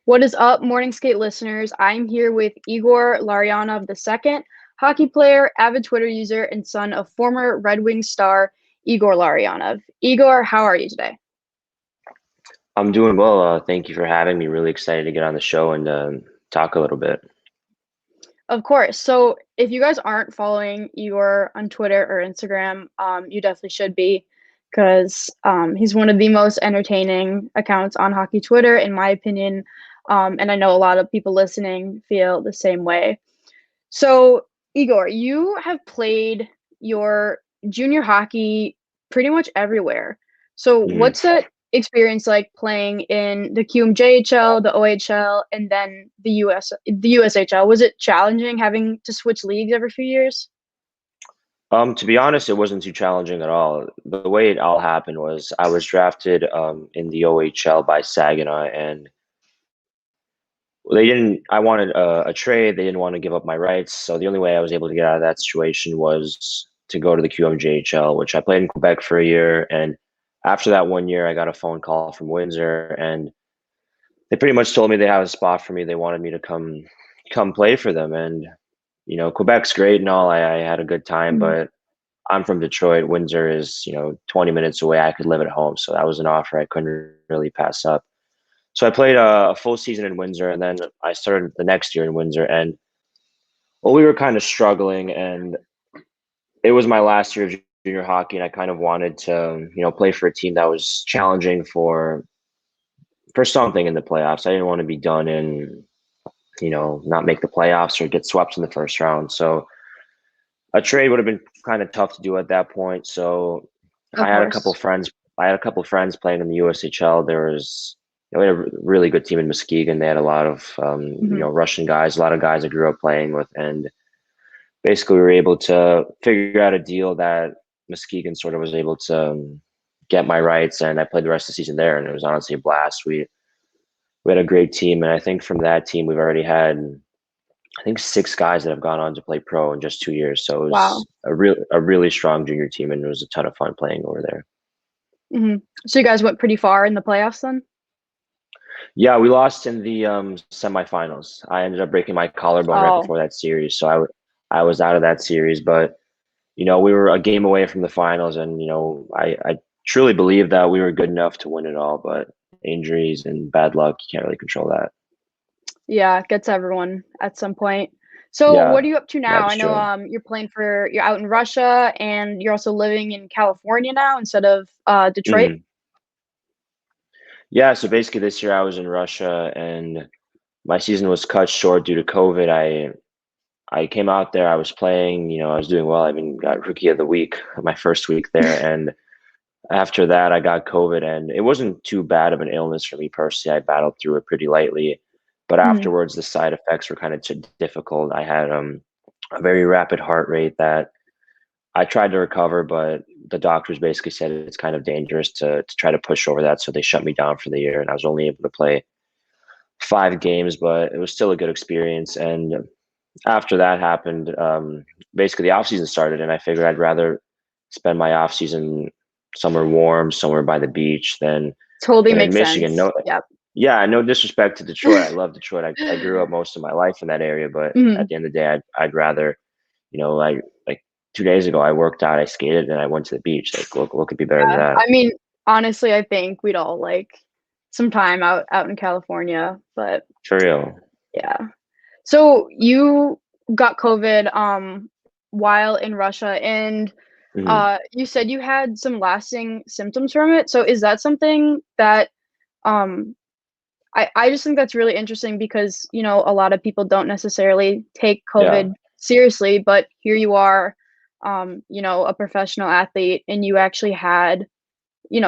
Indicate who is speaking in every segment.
Speaker 1: What is up, Morning Skate listeners? I'm here with Igor Larionov II, hockey player, avid Twitter user, and son of former Red Wings star Igor Larionov. Igor, how are you today?
Speaker 2: I'm doing well. Thank you for having me. Really excited to get on the show and talk a little bit.
Speaker 1: Of course. So, if you guys aren't following Igor on Twitter or Instagram, you definitely should be because he's one of the most entertaining accounts on hockey Twitter, in my opinion. And I know a lot of people listening feel the same way. So, Igor, you have played your junior hockey pretty much everywhere. So,
Speaker 2: hmm
Speaker 1: what's that experience like playing in the QMJHL, the OHL, and then the USHL? Was it challenging having to switch leagues every few years?
Speaker 2: To be honest, it wasn't too challenging at all. The way it all happened was I was drafted in the OHL by Saginaw, and they didn't. I wanted a trade. They didn't want to give up my rights, so the only way I was able to get out of that situation was to go to the QMJHL, which I played in Quebec for a year. And after that 1 year, I got a phone call from Windsor, and they pretty much told me they have a spot for me. They wanted me to come play for them, and Quebec's great and all. I had a good time,
Speaker 1: Mhm.
Speaker 2: but I'm from Detroit. Windsor is 20 minutes away. I could live at home, so that was an offer I couldn't really pass up. So I played a full season in Windsor, and then I started the next year in Windsor. And well, we were kind of struggling, and it was my last year of junior hockey, and I kind of wanted to play for a team that was challenging for something in the playoffs. I didn't want to be done in not make the playoffs or get swept in the first round. So a trade would have been kind of tough to do at that point. So
Speaker 1: Of
Speaker 2: I had a couple
Speaker 1: course.
Speaker 2: friends. I had a couple friends playing in the USHL. There was, we had a really good team in Muskegon. They had a lot of,
Speaker 1: Mhm.
Speaker 2: Russian guys, a lot of guys I grew up playing with, and basically we were able to figure out a deal that Muskegon sort of was able to get my rights, and I played the rest of the season there, and it was honestly a blast. We had a great team, and I think from that team we've already had I think six guys that have gone on to play pro in just 2 years. So it
Speaker 1: Wow.
Speaker 2: was a really strong junior team, and it was a ton of fun playing over there.
Speaker 1: So you guys went pretty far in the playoffs then?
Speaker 2: Yeah, we lost in the semifinals. I ended up breaking my collarbone right
Speaker 1: Oh,
Speaker 2: before that series, so I was out of that series. But we were a game away from the finals, and I truly believe that we were good enough to win it all. But injuries and bad luck, you can't really control that.
Speaker 1: yeah, gets everyone at some point. So
Speaker 2: Yeah,
Speaker 1: what are you up to now?
Speaker 2: that's
Speaker 1: I know
Speaker 2: true.
Speaker 1: you're out in Russia and you're also living in California now instead of Detroit.
Speaker 2: hmm Yeah, so basically this year I was in Russia, and my season was cut short due to COVID. I came out there, I was playing, I was doing well. I mean, got rookie of the week my first week there, and after that I got COVID, and it wasn't too bad of an illness for me personally. I battled through it pretty lightly, but
Speaker 1: Mhm.
Speaker 2: afterwards the side effects were kind of difficult. I had a very rapid heart rate that I tried to recover, but the doctors basically said it's kind of dangerous to try to push over that, so they shut me down for the year, and I was only able to play 5 games, but it was still a good experience. And after that happened, basically the off season started, and I figured I'd rather spend my off season somewhere warm, somewhere by the beach
Speaker 1: Totally
Speaker 2: than in
Speaker 1: makes
Speaker 2: Michigan.
Speaker 1: sense.
Speaker 2: No,
Speaker 1: Yep.
Speaker 2: yeah, no disrespect to Detroit. I love Detroit. I grew up most of my life in that area, but at
Speaker 1: Mhm.
Speaker 2: the end of the day, I'd rather, like 2 days ago, I worked out, I skated, and I went to the beach. Like, what could be better than
Speaker 1: Yeah.
Speaker 2: that?
Speaker 1: I mean, honestly, I think we'd all like some time out in California, but
Speaker 2: For real.
Speaker 1: yeah. So you got COVID while in Russia and
Speaker 2: hmm
Speaker 1: you said you had some lasting symptoms from it. So is that something that um I just think that's really interesting because, a lot of people don't necessarily take
Speaker 2: Yeah.
Speaker 1: COVID seriously, but here you are, a professional athlete and you actually had,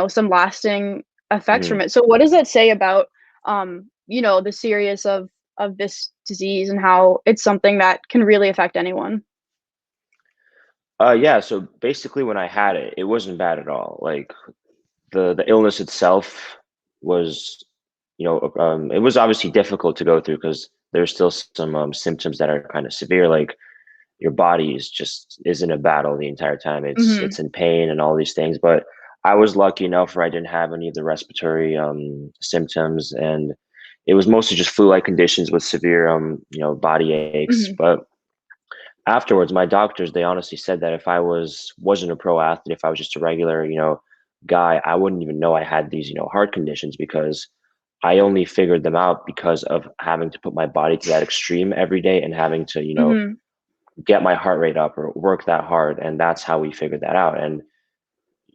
Speaker 1: some lasting effects
Speaker 2: hmm
Speaker 1: from it. So what does that say about, the serious of this disease and how it's something that can really affect anyone?
Speaker 2: Yeah. So basically, when I had it, it wasn't bad at all. Like the illness itself was, it was obviously difficult to go through because there's still some symptoms that are kind of severe. Like your body is in a battle the entire time.
Speaker 1: Mhm.
Speaker 2: It's in pain and all these things. But I was lucky enough where I didn't have any of the respiratory symptoms, and it was mostly just flu-like conditions with severe, body aches.
Speaker 1: Hmm.
Speaker 2: But afterwards, my doctors, they honestly said that if I wasn't a pro athlete, if I was just a regular, guy, I wouldn't even know I had these, heart conditions because I only figured them out because of having to put my body to that extreme every day and having to,
Speaker 1: Hmm.
Speaker 2: get my heart rate up or work that hard. And that's how we figured that out. And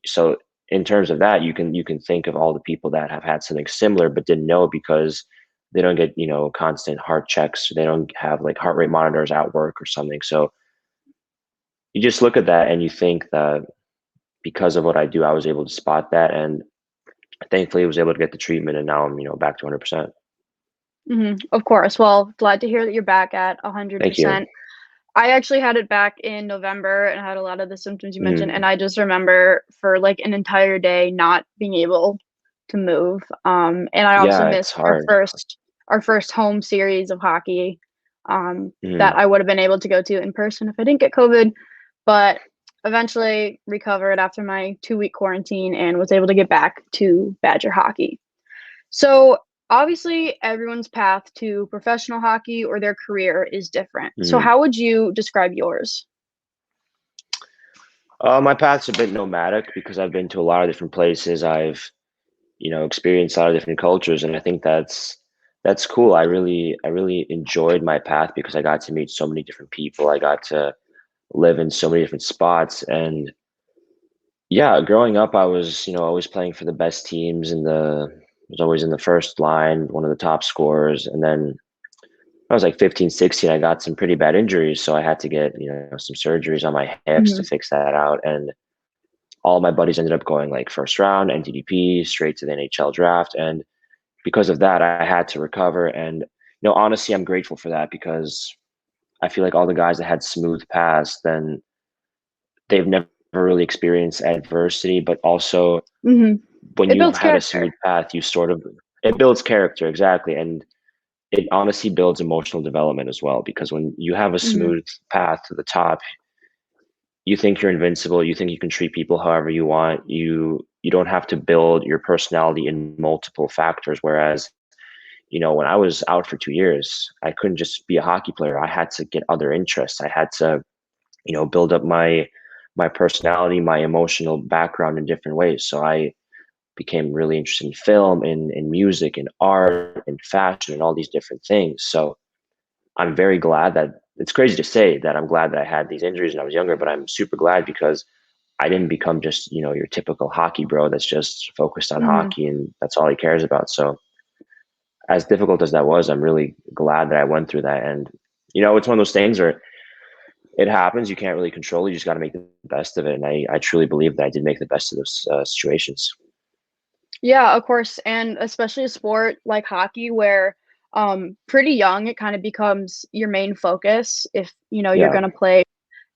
Speaker 2: so in terms of that, you can think of all the people that have had something similar but didn't know because they don't get, constant heart checks. They don't have like heart rate monitors at work or something. So you just look at that and you think that because of what I do, I was able to spot that, and thankfully was able to get the treatment, and now I'm, back to 100%.
Speaker 1: Hmm. Of course. Well, glad to hear that you're back at
Speaker 2: Thank you.
Speaker 1: 100%. I actually had it back in November and had a lot of the symptoms you mentioned,
Speaker 2: Mhm.
Speaker 1: and I just remember for like an entire day not being able to move. And I also
Speaker 2: Yeah, it's
Speaker 1: missed our
Speaker 2: hard.
Speaker 1: first home series of hockey that
Speaker 2: Mhm.
Speaker 1: I would have been able to go to in person if I didn't get COVID, but eventually recovered after my 2-week quarantine and was able to get back to Badger hockey. So, obviously, everyone's path to professional hockey or their career is different. So,
Speaker 2: Mhm.
Speaker 1: how would you describe yours?
Speaker 2: My path's a bit nomadic because I've been to a lot of different places. I've, experienced a lot of different cultures, and I think that's cool. I really enjoyed my path because I got to meet so many different people. I got to live in so many different spots, and yeah, growing up, I was, always playing for the best teams, and was always in the first line, one of the top scorers. And then I was like 15, 16, I got some pretty bad injuries, so I had to get, some surgeries on my hips to
Speaker 1: Mhm,
Speaker 2: fix that out. And all my buddies ended up going like first round, NTDP, straight to the NHL draft. And because of that, I had to recover. And, honestly, I'm grateful for that because I feel like all the guys that had smooth paths, then they've never really experienced adversity, but also
Speaker 1: mhm.
Speaker 2: when
Speaker 1: It
Speaker 2: you've
Speaker 1: builds
Speaker 2: had a smooth
Speaker 1: character.
Speaker 2: path, it builds character, exactly. And it honestly builds emotional development as well, because when you have a
Speaker 1: Mhm,
Speaker 2: smooth path to the top, you think you're invincible, you think you can treat people however you want. You don't have to build your personality in multiple factors. Whereas, when I was out for 2 years, I couldn't just be a hockey player. I had to get other interests. I had to, build up my personality, my emotional background in different ways. So I became really interested in film, in music, in art, in fashion, and all these different things. So I'm very glad that it's crazy to say that I'm glad that I had these injuries when I was younger, but I'm super glad because I didn't become just, your typical hockey bro that's just focused on
Speaker 1: mhm,
Speaker 2: hockey and that's all he cares about. So as difficult as that was, I'm really glad that I went through that. And, it's one of those things where it happens. You can't really control it. You just got to make the best of it. And I truly believe that I did make the best of those situations.
Speaker 1: yeah, of course, and especially a sport like hockey where, pretty young, it kind of becomes your main focus if, you're
Speaker 2: Yeah,
Speaker 1: gonna play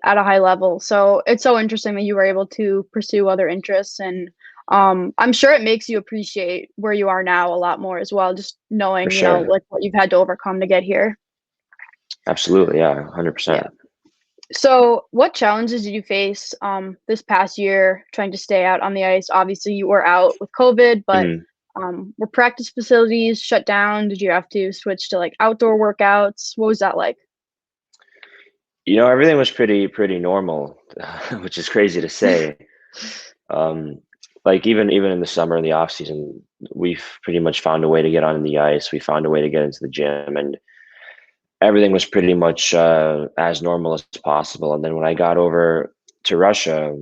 Speaker 1: at a high level. So it's so interesting that you were able to pursue other interests and I'm sure it makes you appreciate where you are now a lot more as well, just
Speaker 2: for
Speaker 1: knowing,
Speaker 2: sure.
Speaker 1: like what you've had to overcome to get here.
Speaker 2: Absolutely. Yeah,
Speaker 1: Yeah.
Speaker 2: 100%.
Speaker 1: So what challenges did you face this past year trying to stay out on the ice? Obviously you were out with COVID, but
Speaker 2: Mhm.
Speaker 1: were practice facilities shut down? Did you have to switch to like outdoor workouts? What was that like?
Speaker 2: Everything was pretty normal, which is crazy to say. Um, like even in the summer in the off season, we've pretty much found a way to get on the ice. We found a way to get into the gym, and everything was pretty much as normal as possible. And then when I got over to Russia,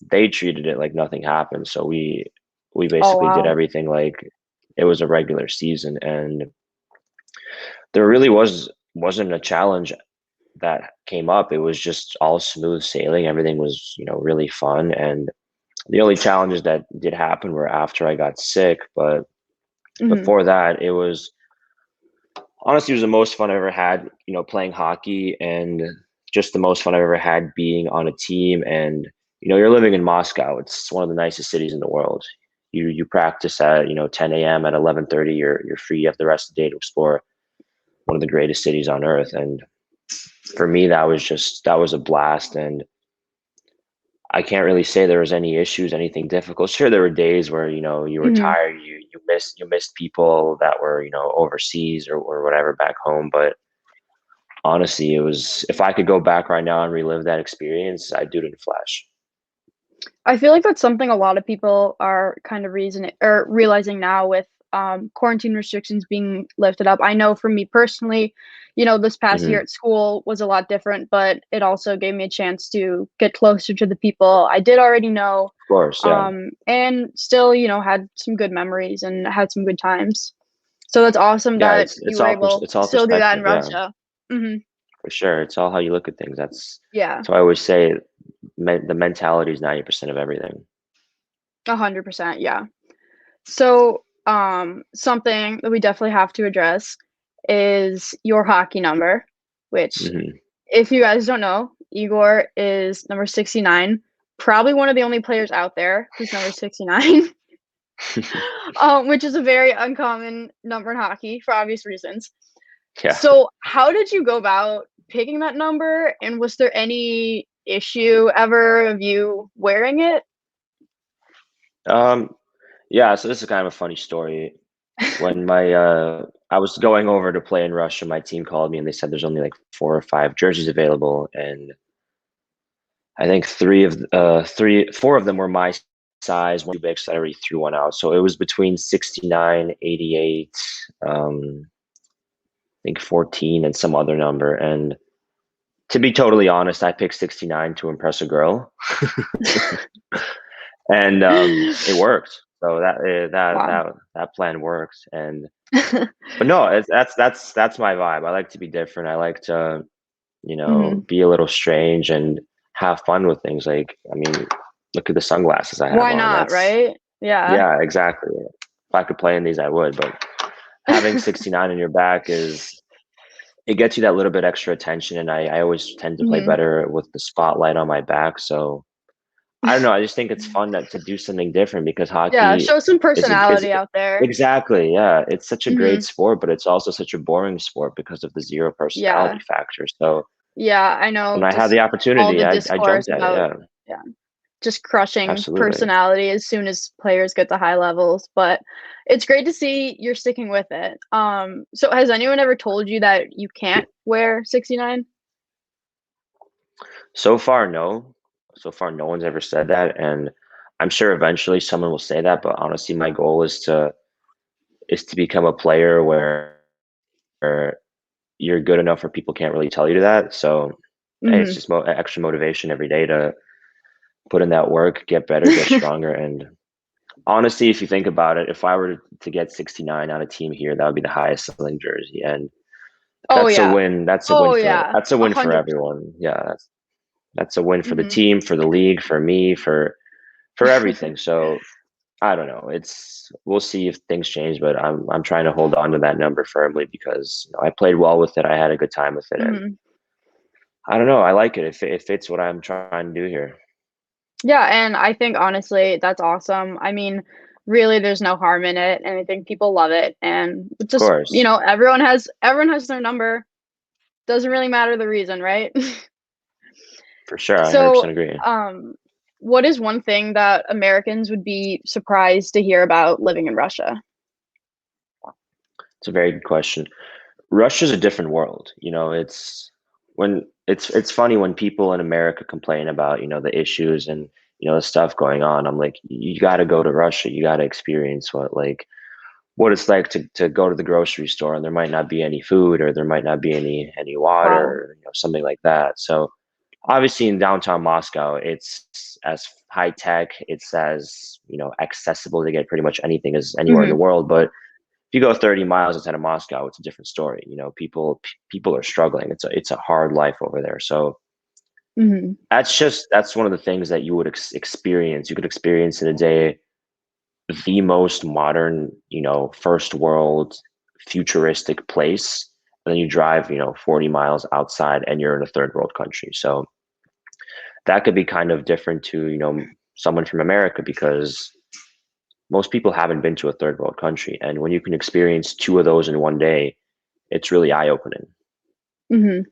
Speaker 2: they treated it like nothing happened. So we
Speaker 1: Oh
Speaker 2: basically did
Speaker 1: wow.
Speaker 2: everything like it was a regular season, and there really wasn't a challenge that came up. It was just all smooth sailing. Everything was, really fun. And the only challenges that did happen were after I got sick. But
Speaker 1: Hmm.
Speaker 2: before that, it was honestly, it was the most fun I ever had, playing hockey, and just the most fun I've ever had being on a team. And, you're living in Moscow. It's one of the nicest cities in the world. You practice at, 10 a.m. At 11:30, you're free. You have the rest of the day to explore one of the greatest cities on earth. And for me, that was a blast. And I can't really say there was any issues, anything difficult. Sure, there were days where, you were
Speaker 1: Hmm.
Speaker 2: tired, you missed people that were, overseas or whatever back home. But honestly, it was, if I could go back right now and relive that experience, I'd do it in a flash.
Speaker 1: I feel like that's something a lot of people are kind of reasoning or realizing now with quarantine restrictions being lifted up. I know for me personally, this past year
Speaker 2: Hmm.
Speaker 1: at school was a lot different, but it also gave me a chance to get closer to the people I did already know,
Speaker 2: Of course, yeah.
Speaker 1: and still, had some good memories and had some good times. So that's awesome
Speaker 2: Yeah,
Speaker 1: that
Speaker 2: it's
Speaker 1: you
Speaker 2: it's
Speaker 1: were
Speaker 2: all
Speaker 1: able
Speaker 2: it's
Speaker 1: to
Speaker 2: all
Speaker 1: still do that in
Speaker 2: perspective, yeah,
Speaker 1: Russia. Hmm.
Speaker 2: for sure. It's all how you look at things.
Speaker 1: Yeah,
Speaker 2: So I always say the mentality is 90% of everything.
Speaker 1: 100%. Yeah. So, something that we definitely have to address is your hockey number, which,
Speaker 2: Hmm.
Speaker 1: if you guys don't know, Igor is number 69, probably one of the only players out there who's number 69, which is a very uncommon number in hockey for obvious reasons.
Speaker 2: Yeah.
Speaker 1: So, how did you go about picking that number, and was there any issue ever of you wearing it?
Speaker 2: Um, yeah, so this is kind of a funny story. When I was going over to play in Russia, my team called me and they said there's only like 4 or 5 jerseys available, and I think four of them were my size, one too big, so I already threw one out. So it was between 69, 88, I think 14 and some other number. And to be totally honest, I picked 69 to impress a girl. And it worked. So
Speaker 1: Wow.
Speaker 2: that plan worked. And but no, that's my vibe. I like to be different. I like to,
Speaker 1: Mhm.
Speaker 2: be a little strange and have fun with things. Like, I mean, look at the sunglasses I have
Speaker 1: Why
Speaker 2: on.
Speaker 1: not,
Speaker 2: That's
Speaker 1: right? Yeah.
Speaker 2: Yeah, exactly. If I could play in these, I would. But having 69 in your back is it gets you that little bit extra attention, and I always tend to play
Speaker 1: Mhm.
Speaker 2: better with the spotlight on my back. So I don't know. I just think it's fun to do something different because
Speaker 1: Yeah,
Speaker 2: hockey
Speaker 1: show some
Speaker 2: is
Speaker 1: personality out there.
Speaker 2: exactly, yeah. It's such a great
Speaker 1: Mhm.
Speaker 2: sport, but it's also such a boring sport because of the zero personality
Speaker 1: Yeah.
Speaker 2: factor. So
Speaker 1: Yeah, I
Speaker 2: when
Speaker 1: know
Speaker 2: I had
Speaker 1: just
Speaker 2: the
Speaker 1: all
Speaker 2: opportunity,
Speaker 1: the
Speaker 2: I
Speaker 1: discourse
Speaker 2: jumped at it.
Speaker 1: about,
Speaker 2: Yeah,
Speaker 1: yeah, just crushing
Speaker 2: absolutely.
Speaker 1: personality as soon as players get to high levels, but it's great to see you're sticking with it. So has anyone ever told you that you can't wear 69?
Speaker 2: So far, no. So far, no one's ever said that, and I'm sure eventually someone will say that. But honestly, my goal is to become a player where you're good enough where people can't really tell you that. So hey, it's
Speaker 1: Mhm.
Speaker 2: just extra motivation every day to put in that work, get better, get stronger. And honestly, if you think about it, if I were to get 69 on a team here, that would be the highest selling jersey, and
Speaker 1: Oh,
Speaker 2: that's a
Speaker 1: yeah.
Speaker 2: win. That's a win
Speaker 1: Oh,
Speaker 2: for
Speaker 1: yeah.
Speaker 2: that's a win for
Speaker 1: 100%.
Speaker 2: everyone. Yeah, that's a win for the
Speaker 1: Mhm.
Speaker 2: team, for the league, for me, for everything. So I don't know. We'll see if things change, but I'm trying to hold on to that number firmly because I played well with it. I had a good time with it, and
Speaker 1: Mhm.
Speaker 2: I don't know. I like it. It fits what I'm trying to do here.
Speaker 1: Yeah, and I think honestly, that's awesome. I mean, really there's no harm in it, and I think people love it, and it
Speaker 2: Of
Speaker 1: just,
Speaker 2: course,
Speaker 1: everyone has their number. Doesn't really matter the reason, right?
Speaker 2: for sure. I
Speaker 1: So,
Speaker 2: 100% agree.
Speaker 1: um, what is one thing that Americans would be surprised to hear about living in Russia?
Speaker 2: It's a very good question. Russia's a different world. It's funny when people in America complain about, the issues and, the stuff going on. I'm like, you got to go to Russia. You got to experience what it's like to go to the grocery store and there might not be any food or there might not be any water
Speaker 1: Wow.
Speaker 2: or, something like that. So obviously in downtown Moscow, it's as high tech, it's as, accessible to get pretty much anything as anywhere in the
Speaker 1: Mhm.
Speaker 2: world. But if you go 30 miles outside of Moscow, it's a different story. People are struggling. It's a hard life over there. So
Speaker 1: Mhm.
Speaker 2: that's one of the things that you would experience. You could experience in a day the most modern, first world futuristic place. And then you drive, 40 miles outside and you're in a third world country. So that could be kind of different to, someone from America because most people haven't been to a third world country. And when you can experience two of those in one day, it's really eye opening.
Speaker 1: Mhm.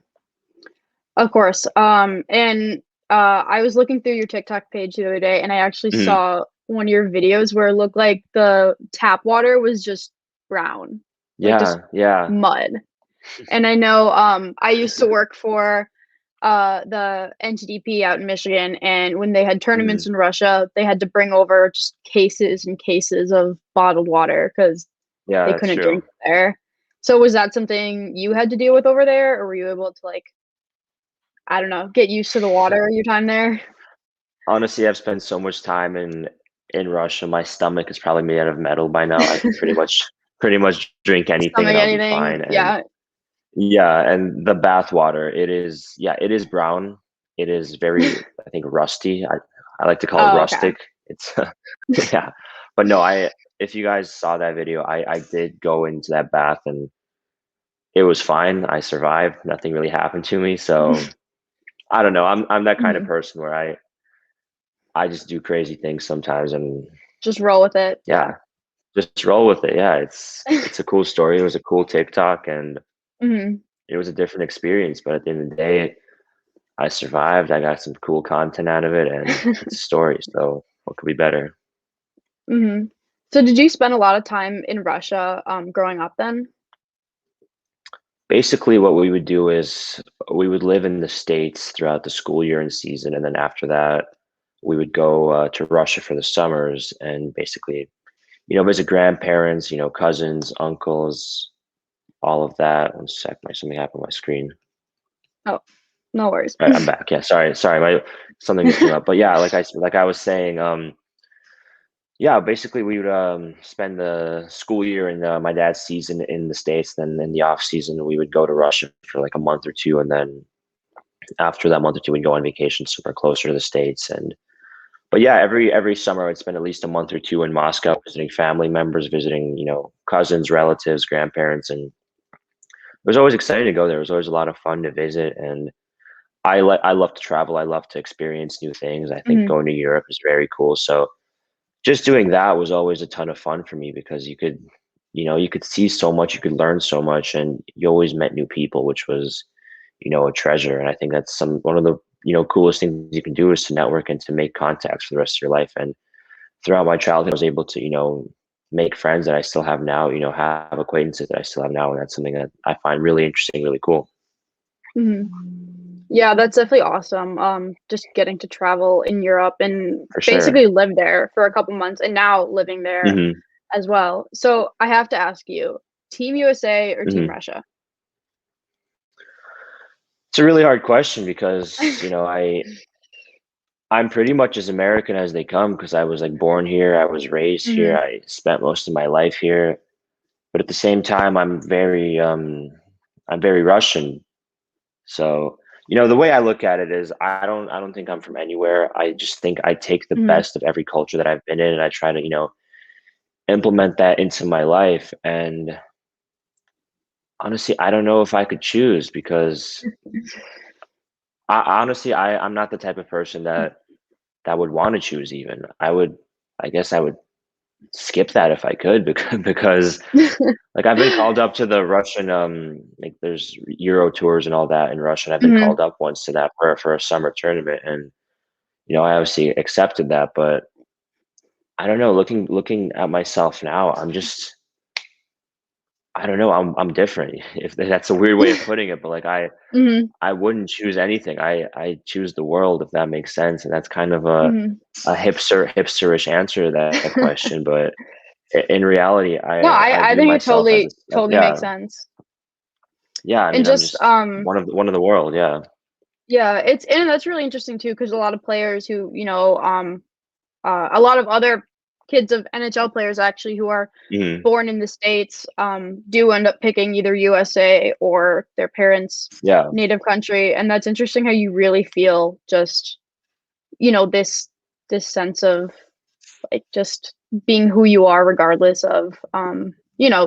Speaker 1: Of course. And I was looking through your TikTok page the other day, and I actually
Speaker 2: Mhm.
Speaker 1: saw one of your videos where it looked like the tap water was just brown, like just
Speaker 2: Yeah, yeah.
Speaker 1: mud. And I know, I used to work for the NTDP out in Michigan, and when they had tournaments
Speaker 2: Mhm.
Speaker 1: in Russia, they had to bring over just cases and cases of bottled water because
Speaker 2: Yeah,
Speaker 1: they
Speaker 2: that's
Speaker 1: couldn't drink
Speaker 2: true.
Speaker 1: it there. So was that something you had to deal with over there, or were you able to, like, I don't know, get used to the water your time there?
Speaker 2: Honestly, I've spent so much time in Russia, my stomach is probably made out of metal by now. I can pretty much drink anything and
Speaker 1: Stomach
Speaker 2: I'll be
Speaker 1: anything?
Speaker 2: fine, and
Speaker 1: Yeah.
Speaker 2: yeah, and the bath water, it is yeah, it is brown. It is very, I think, rusty. I like to call it
Speaker 1: Oh, okay.
Speaker 2: rustic. It's yeah. But no, I if you guys saw that video, I did go into that bath and it was fine. I survived. Nothing really happened to me. So I don't know. I'm that kind of
Speaker 1: Mhm.
Speaker 2: person where I just do crazy things sometimes and
Speaker 1: Just roll with it, yeah.
Speaker 2: yeah, just roll with it. Yeah, it's a cool story. It was a cool TikTok and
Speaker 1: Mhm.
Speaker 2: it was a different experience. But at the end of the day, I survived. I got some cool content out of it and it's a story. So what could be better?
Speaker 1: Mhm. So did you spend a lot of time in Russia, growing up then?
Speaker 2: Basically, what we would do is we would live in the States throughout the school year and season. And then after that, we would go to Russia for the summers and basically, visit grandparents, cousins, uncles, all of that. One sec, something happened on my screen.
Speaker 1: Oh, no worries.
Speaker 2: All right, I'm back. Yeah, sorry, my something came up. But yeah, like I was saying, yeah, basically we would spend the school year and my dad's season in the States. Then in the off season, we would go to Russia for like a month or two, and then after that month or two, we'd go on vacation somewhere closer to the States. And but yeah, every summer I'd spend at least a month or two in Moscow visiting family members, visiting cousins, relatives, grandparents, and it was always exciting to go there. It was always a lot of fun to visit, and I love to travel. I love to experience new things. I think
Speaker 1: Mhm.
Speaker 2: going to Europe is very cool. So just doing that was always a ton of fun for me because you could see so much, you could learn so much, and you always met new people, which was a treasure. And I think that's one of the coolest things you can do is to network and to make contacts for the rest of your life. And throughout my childhood, I was able to make friends that I still have now. Have acquaintances that I still have now, and that's something that I find really interesting, really cool.
Speaker 1: Mhm. Yeah, that's definitely awesome, just getting to travel in Europe and
Speaker 2: For sure.
Speaker 1: basically live there for a couple months and now living there
Speaker 2: Hmm.
Speaker 1: as well. So I have to ask you, Team USA or Team
Speaker 2: Hmm.
Speaker 1: Russia?
Speaker 2: It's a really hard question because I'm pretty much as American as they come because I was like born here, I was raised here,
Speaker 1: Mhm,
Speaker 2: I spent most of my life here. But at the same time, I'm very Russian. So the way I look at it is I don't think I'm from anywhere. I just think I take the
Speaker 1: mhm,
Speaker 2: best of every culture that I've been in and I try to implement that into my life. And honestly, I don't know if I could choose because I'm not the type of person that would want to choose even. I guess I would skip that if I could because like I've been called up to the Russian like there's Euro tours and all that in Russia and I've been
Speaker 1: mhm,
Speaker 2: called up once to that for a summer tournament and I obviously accepted that but I don't know looking at myself now I don't know I'm different if that's a weird way of putting it but like
Speaker 1: mhm,
Speaker 2: I wouldn't choose anything I choose the world if that makes sense and that's kind of
Speaker 1: mhm.
Speaker 2: a hipsterish answer to that question but in reality
Speaker 1: No,
Speaker 2: I
Speaker 1: I
Speaker 2: view
Speaker 1: think it
Speaker 2: myself as
Speaker 1: totally
Speaker 2: a
Speaker 1: totally
Speaker 2: yeah.
Speaker 1: makes sense.
Speaker 2: Yeah, I
Speaker 1: And
Speaker 2: mean, I'm
Speaker 1: just,
Speaker 2: just one of the world, yeah.
Speaker 1: yeah, it's and that's really interesting too, because a lot of players who, a lot of other kids of NHL players actually who are
Speaker 2: Mhm.
Speaker 1: born in the States, do end up picking either USA or their parents'
Speaker 2: Yeah.
Speaker 1: native country, and that's interesting how you really feel just, this sense of, like, just being who you are regardless of,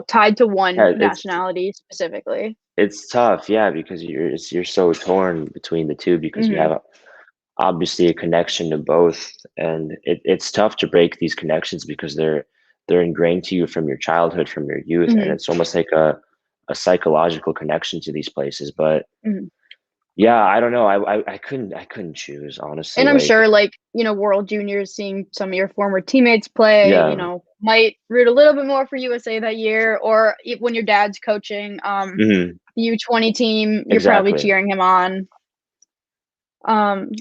Speaker 1: tied to one
Speaker 2: Yeah,
Speaker 1: nationality specifically.
Speaker 2: it's tough, yeah, because you're so torn between the 2 because you
Speaker 1: Mhm,
Speaker 2: have obviously a connection to both, and it's tough to break these connections because they're ingrained to you from your childhood, from your youth, and
Speaker 1: mhm,
Speaker 2: it's almost like a psychological connection to these places, but,
Speaker 1: mhm,
Speaker 2: Yeah, I don't know. I couldn't choose, honestly.
Speaker 1: And I'm
Speaker 2: Like,
Speaker 1: sure, like, World Juniors, seeing some of your former teammates play,
Speaker 2: yeah.
Speaker 1: might root a little bit more for USA that year, or when your dad's coaching
Speaker 2: Hmm.
Speaker 1: the U20 team, you're probably
Speaker 2: Exactly.
Speaker 1: cheering him on.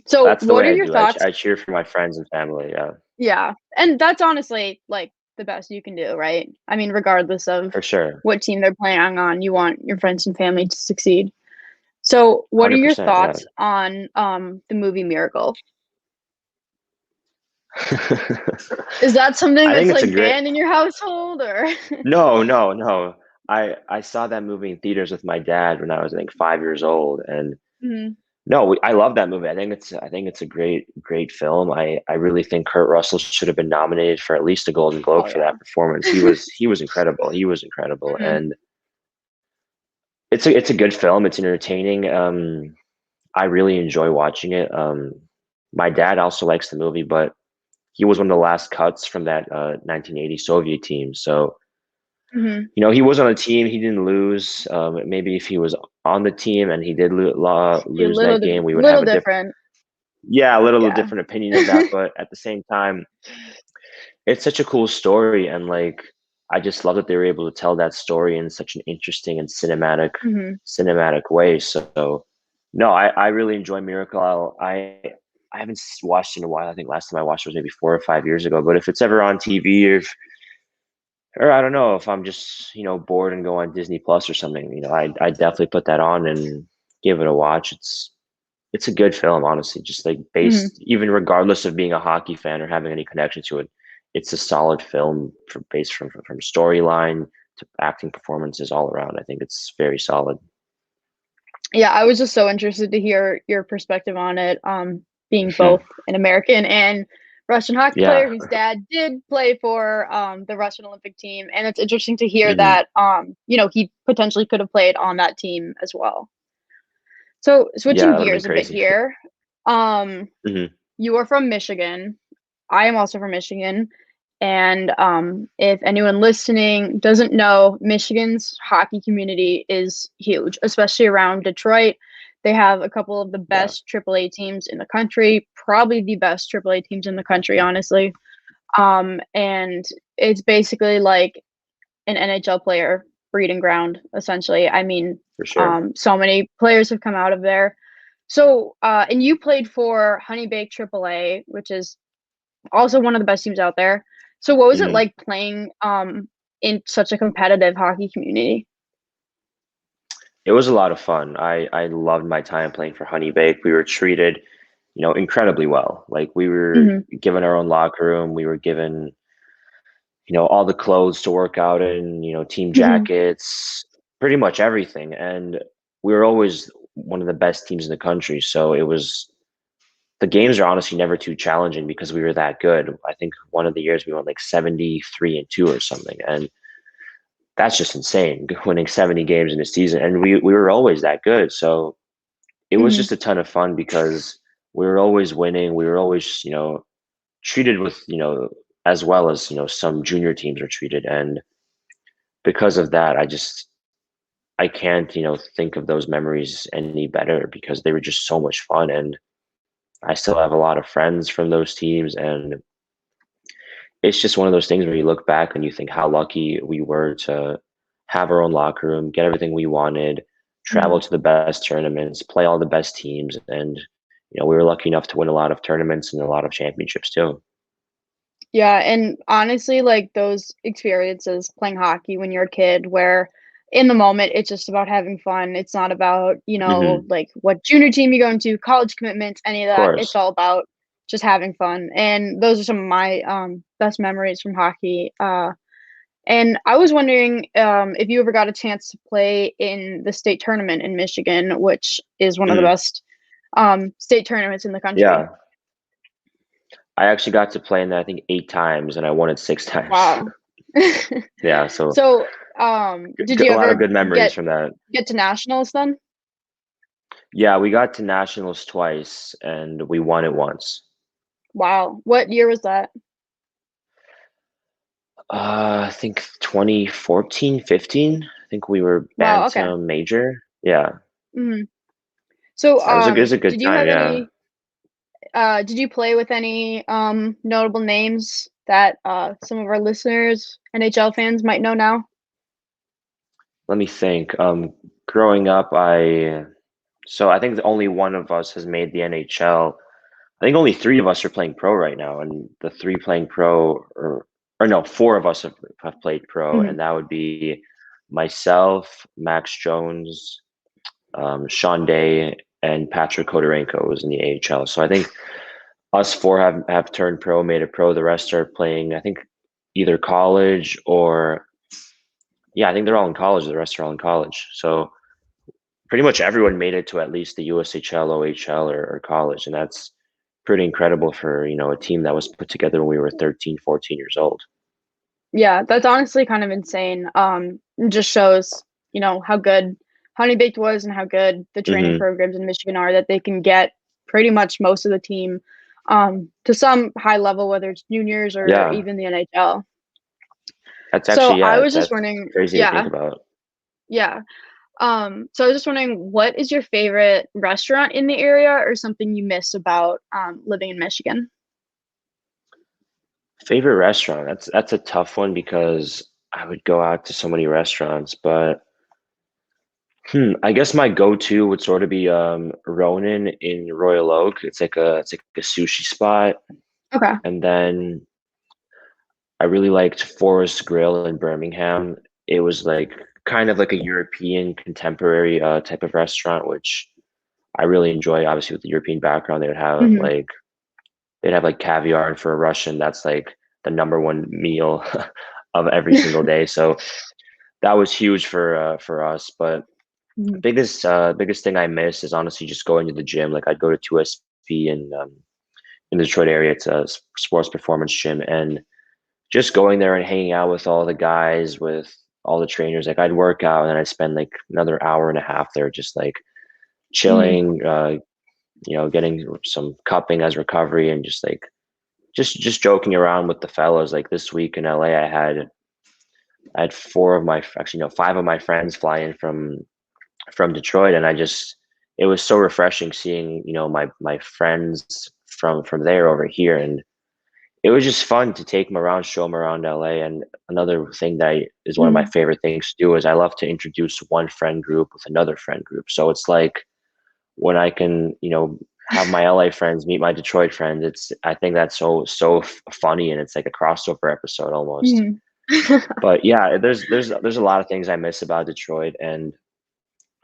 Speaker 1: So
Speaker 2: That's the
Speaker 1: what
Speaker 2: way
Speaker 1: are
Speaker 2: I
Speaker 1: your
Speaker 2: do. I
Speaker 1: thoughts?
Speaker 2: I cheer for my friends and family. Yeah,
Speaker 1: Yeah, and that's honestly, like, the best you can do, right? I mean, regardless of
Speaker 2: for sure.
Speaker 1: what team they're playing on, you want your friends and family to succeed. So, what are your
Speaker 2: 100%. Yeah.
Speaker 1: thoughts on, the movie Miracle? Is that something
Speaker 2: I
Speaker 1: that's,
Speaker 2: think it's a
Speaker 1: like,
Speaker 2: great.
Speaker 1: banned in your household, or
Speaker 2: No, no, no. I saw that movie in theaters with my dad when I was, I think, 5 years old, and
Speaker 1: Mhm.
Speaker 2: no, I love that movie. I think it's a great film. I really think Kurt Russell should have been nominated for at least a Golden
Speaker 1: Oh,
Speaker 2: Globe for
Speaker 1: yeah.
Speaker 2: that performance. He was incredible. He was incredible,
Speaker 1: Mhm.
Speaker 2: and it's a good film. It's entertaining. I really enjoy watching it. My dad also likes the movie, but he was one of the last cuts from that 1980 Soviet team. So,
Speaker 1: Mhm.
Speaker 2: he was on the team. He didn't lose. Maybe if he was on the team and he did
Speaker 1: Be a
Speaker 2: lose that game, we would have
Speaker 1: little
Speaker 2: a different,
Speaker 1: different.
Speaker 2: yeah, a little
Speaker 1: Yeah.
Speaker 2: different opinion of that. But at the same time, it's such a cool story, and like, I just love that they were able to tell that story in such an interesting and
Speaker 1: Mhm.
Speaker 2: cinematic way. So, no, I really enjoy Miracle. I haven't watched it in a while. I think last time I watched it was maybe 4 or 5 years ago. But if it's ever on TV, or I don't know, if I'm just bored and go on Disney Plus or something, I definitely put that on and give it a watch. It's a good film, honestly. Just like,
Speaker 1: Mhm.
Speaker 2: based, even regardless of being a hockey fan or having any connection to it, it's a solid film based from storyline to acting performances all around. I think it's very solid.
Speaker 1: Yeah, I was just so interested to hear your perspective on it, being both an American and Russian hockey
Speaker 2: Yeah.
Speaker 1: player whose dad did play for, the Russian Olympic team, and it's interesting to hear
Speaker 2: Hmm.
Speaker 1: that, he potentially could have played on that team as well. So,
Speaker 2: Yeah,
Speaker 1: switching
Speaker 2: that would have been
Speaker 1: gears a bit
Speaker 2: crazy.
Speaker 1: here, um,
Speaker 2: Hmm.
Speaker 1: you are from Michigan. I am also from Michigan, and, if anyone listening doesn't know, Michigan's hockey community is huge, especially around Detroit. They have a couple of the
Speaker 2: Yeah,
Speaker 1: best AAA teams in the country, probably the best AAA teams in the country, honestly. And it's basically like an NHL player breeding ground, essentially. I mean,
Speaker 2: for sure.
Speaker 1: so many players have come out of there. So, and you played for Honey Bake AAA, which is also one of the best teams out there. So what was it
Speaker 2: Hmm.
Speaker 1: like playing, in such a competitive hockey community?
Speaker 2: It was a lot of fun. I loved my time playing for Honey Bake. We were treated, incredibly well. Like, we were
Speaker 1: Mhm,
Speaker 2: given our own locker room. We were given, all the clothes to work out in, team
Speaker 1: mhm,
Speaker 2: jackets, pretty much everything. And we were always one of the best teams in the country. So the games are honestly never too challenging because we were that good. I think one of the years we went like 73-2 or something. And that's just insane, winning 70 games in a season. And we were always that good. So it was
Speaker 1: mhm.
Speaker 2: just a ton of fun because we were always winning. We were always, treated with, as well as, some junior teams are treated. And because of that, I can't, think of those memories any better because they were just so much fun. And I still have a lot of friends from those teams. And it's just one of those things where you look back and you think how lucky we were to have our own locker room, get everything we wanted, travel
Speaker 1: Mhm.
Speaker 2: to the best tournaments, play all the best teams. And, we were lucky enough to win a lot of tournaments and a lot of championships too.
Speaker 1: Yeah, and honestly, like, those experiences playing hockey when you're a kid where in the moment, it's just about having fun. It's not about,
Speaker 2: Hmm.
Speaker 1: like, what junior team you go into, college commitments, any of
Speaker 2: Of
Speaker 1: that. It's
Speaker 2: course.
Speaker 1: all about just having fun, and those are some of my, best memories from hockey. And I was wondering, if you ever got a chance to play in the state tournament in Michigan, which is one of the
Speaker 2: Hmm.
Speaker 1: best, state tournaments in the country.
Speaker 2: Yeah. I actually got to play in that, I think, 8 times, and I won it 6 times.
Speaker 1: Wow.
Speaker 2: Yeah. So
Speaker 1: So, did you
Speaker 2: a lot of
Speaker 1: ever
Speaker 2: good memories
Speaker 1: get
Speaker 2: from that.
Speaker 1: get to nationals then?
Speaker 2: Yeah. We got to nationals twice and we won it once.
Speaker 1: Wow. What year was that?
Speaker 2: I think 2014, 15. I think we were
Speaker 1: Wow, okay.
Speaker 2: Bantam Major. Yeah.
Speaker 1: Mhm. So,
Speaker 2: It was a good
Speaker 1: did you
Speaker 2: time.
Speaker 1: have
Speaker 2: Yeah.
Speaker 1: any did you play with any notable names that some of our listeners, NHL fans might know now?
Speaker 2: Let me think. Growing up, I think only one of us has made the NHL. I think only three of us are playing pro right now, and the three playing pro, or no, four of us have played pro,
Speaker 1: Hmm.
Speaker 2: and that would be myself, Max Jones, Sean Day, and Patrick Kodorenko was in the AHL. So I think us four have turned pro, made it pro. The rest are playing, I think, either college or yeah, I think they're all in college. The rest are all in college. So pretty much everyone made it to at least the USHL, OHL, or college, and that's pretty incredible for a team that was put together when we were 13, 14 years old.
Speaker 1: Yeah, that's honestly kind of insane. It just shows, how good Honey Baked was and how good the training
Speaker 2: Hmm.
Speaker 1: programs in Michigan are that they can get pretty much most of the team to some high level, whether it's juniors or
Speaker 2: Yeah,
Speaker 1: even the NHL.
Speaker 2: that's
Speaker 1: So
Speaker 2: actually
Speaker 1: I
Speaker 2: yeah,
Speaker 1: was just
Speaker 2: that's
Speaker 1: wondering,
Speaker 2: crazy to think
Speaker 1: yeah,
Speaker 2: about.
Speaker 1: yeah. So I was just wondering, what is your favorite restaurant in the area or something you miss about living in Michigan?
Speaker 2: Favorite restaurant? That's a tough one because I would go out to so many restaurants, but I guess my go-to would sort of be Ronin in Royal Oak. It's like a sushi spot,
Speaker 1: Okay.
Speaker 2: and then I really liked Forest Grill in Birmingham. It was like kind of like a European contemporary type of restaurant, which I really enjoy. Obviously, with the European background,
Speaker 1: Hmm.
Speaker 2: they'd have like caviar, and for a Russian, that's like the number one meal of every single day. So that was huge for us. But biggest thing I miss is honestly just going to the gym. Like I'd go to 2SP in the Detroit area. It's a sports performance gym, and just going there and hanging out with all the guys, with all the trainers. Like I'd work out and then I'd spend like another hour and a half there, just like
Speaker 1: Hmm.
Speaker 2: chilling, getting some cupping as recovery, and just like just joking around with the fellows. Like this week in LA, I had four of my actually no five of my friends fly in from Detroit, and it was so refreshing seeing my friends from there over here, and it was just fun to take them around, show them around LA. And another thing is one of my
Speaker 1: Hmm.
Speaker 2: favorite things to do is I love to introduce one friend group with another friend group. So it's like when I can, have my LA friends meet my Detroit friends. I think that's so funny, and it's like a crossover episode almost.
Speaker 1: Hmm.
Speaker 2: But yeah, there's a lot of things I miss about Detroit, and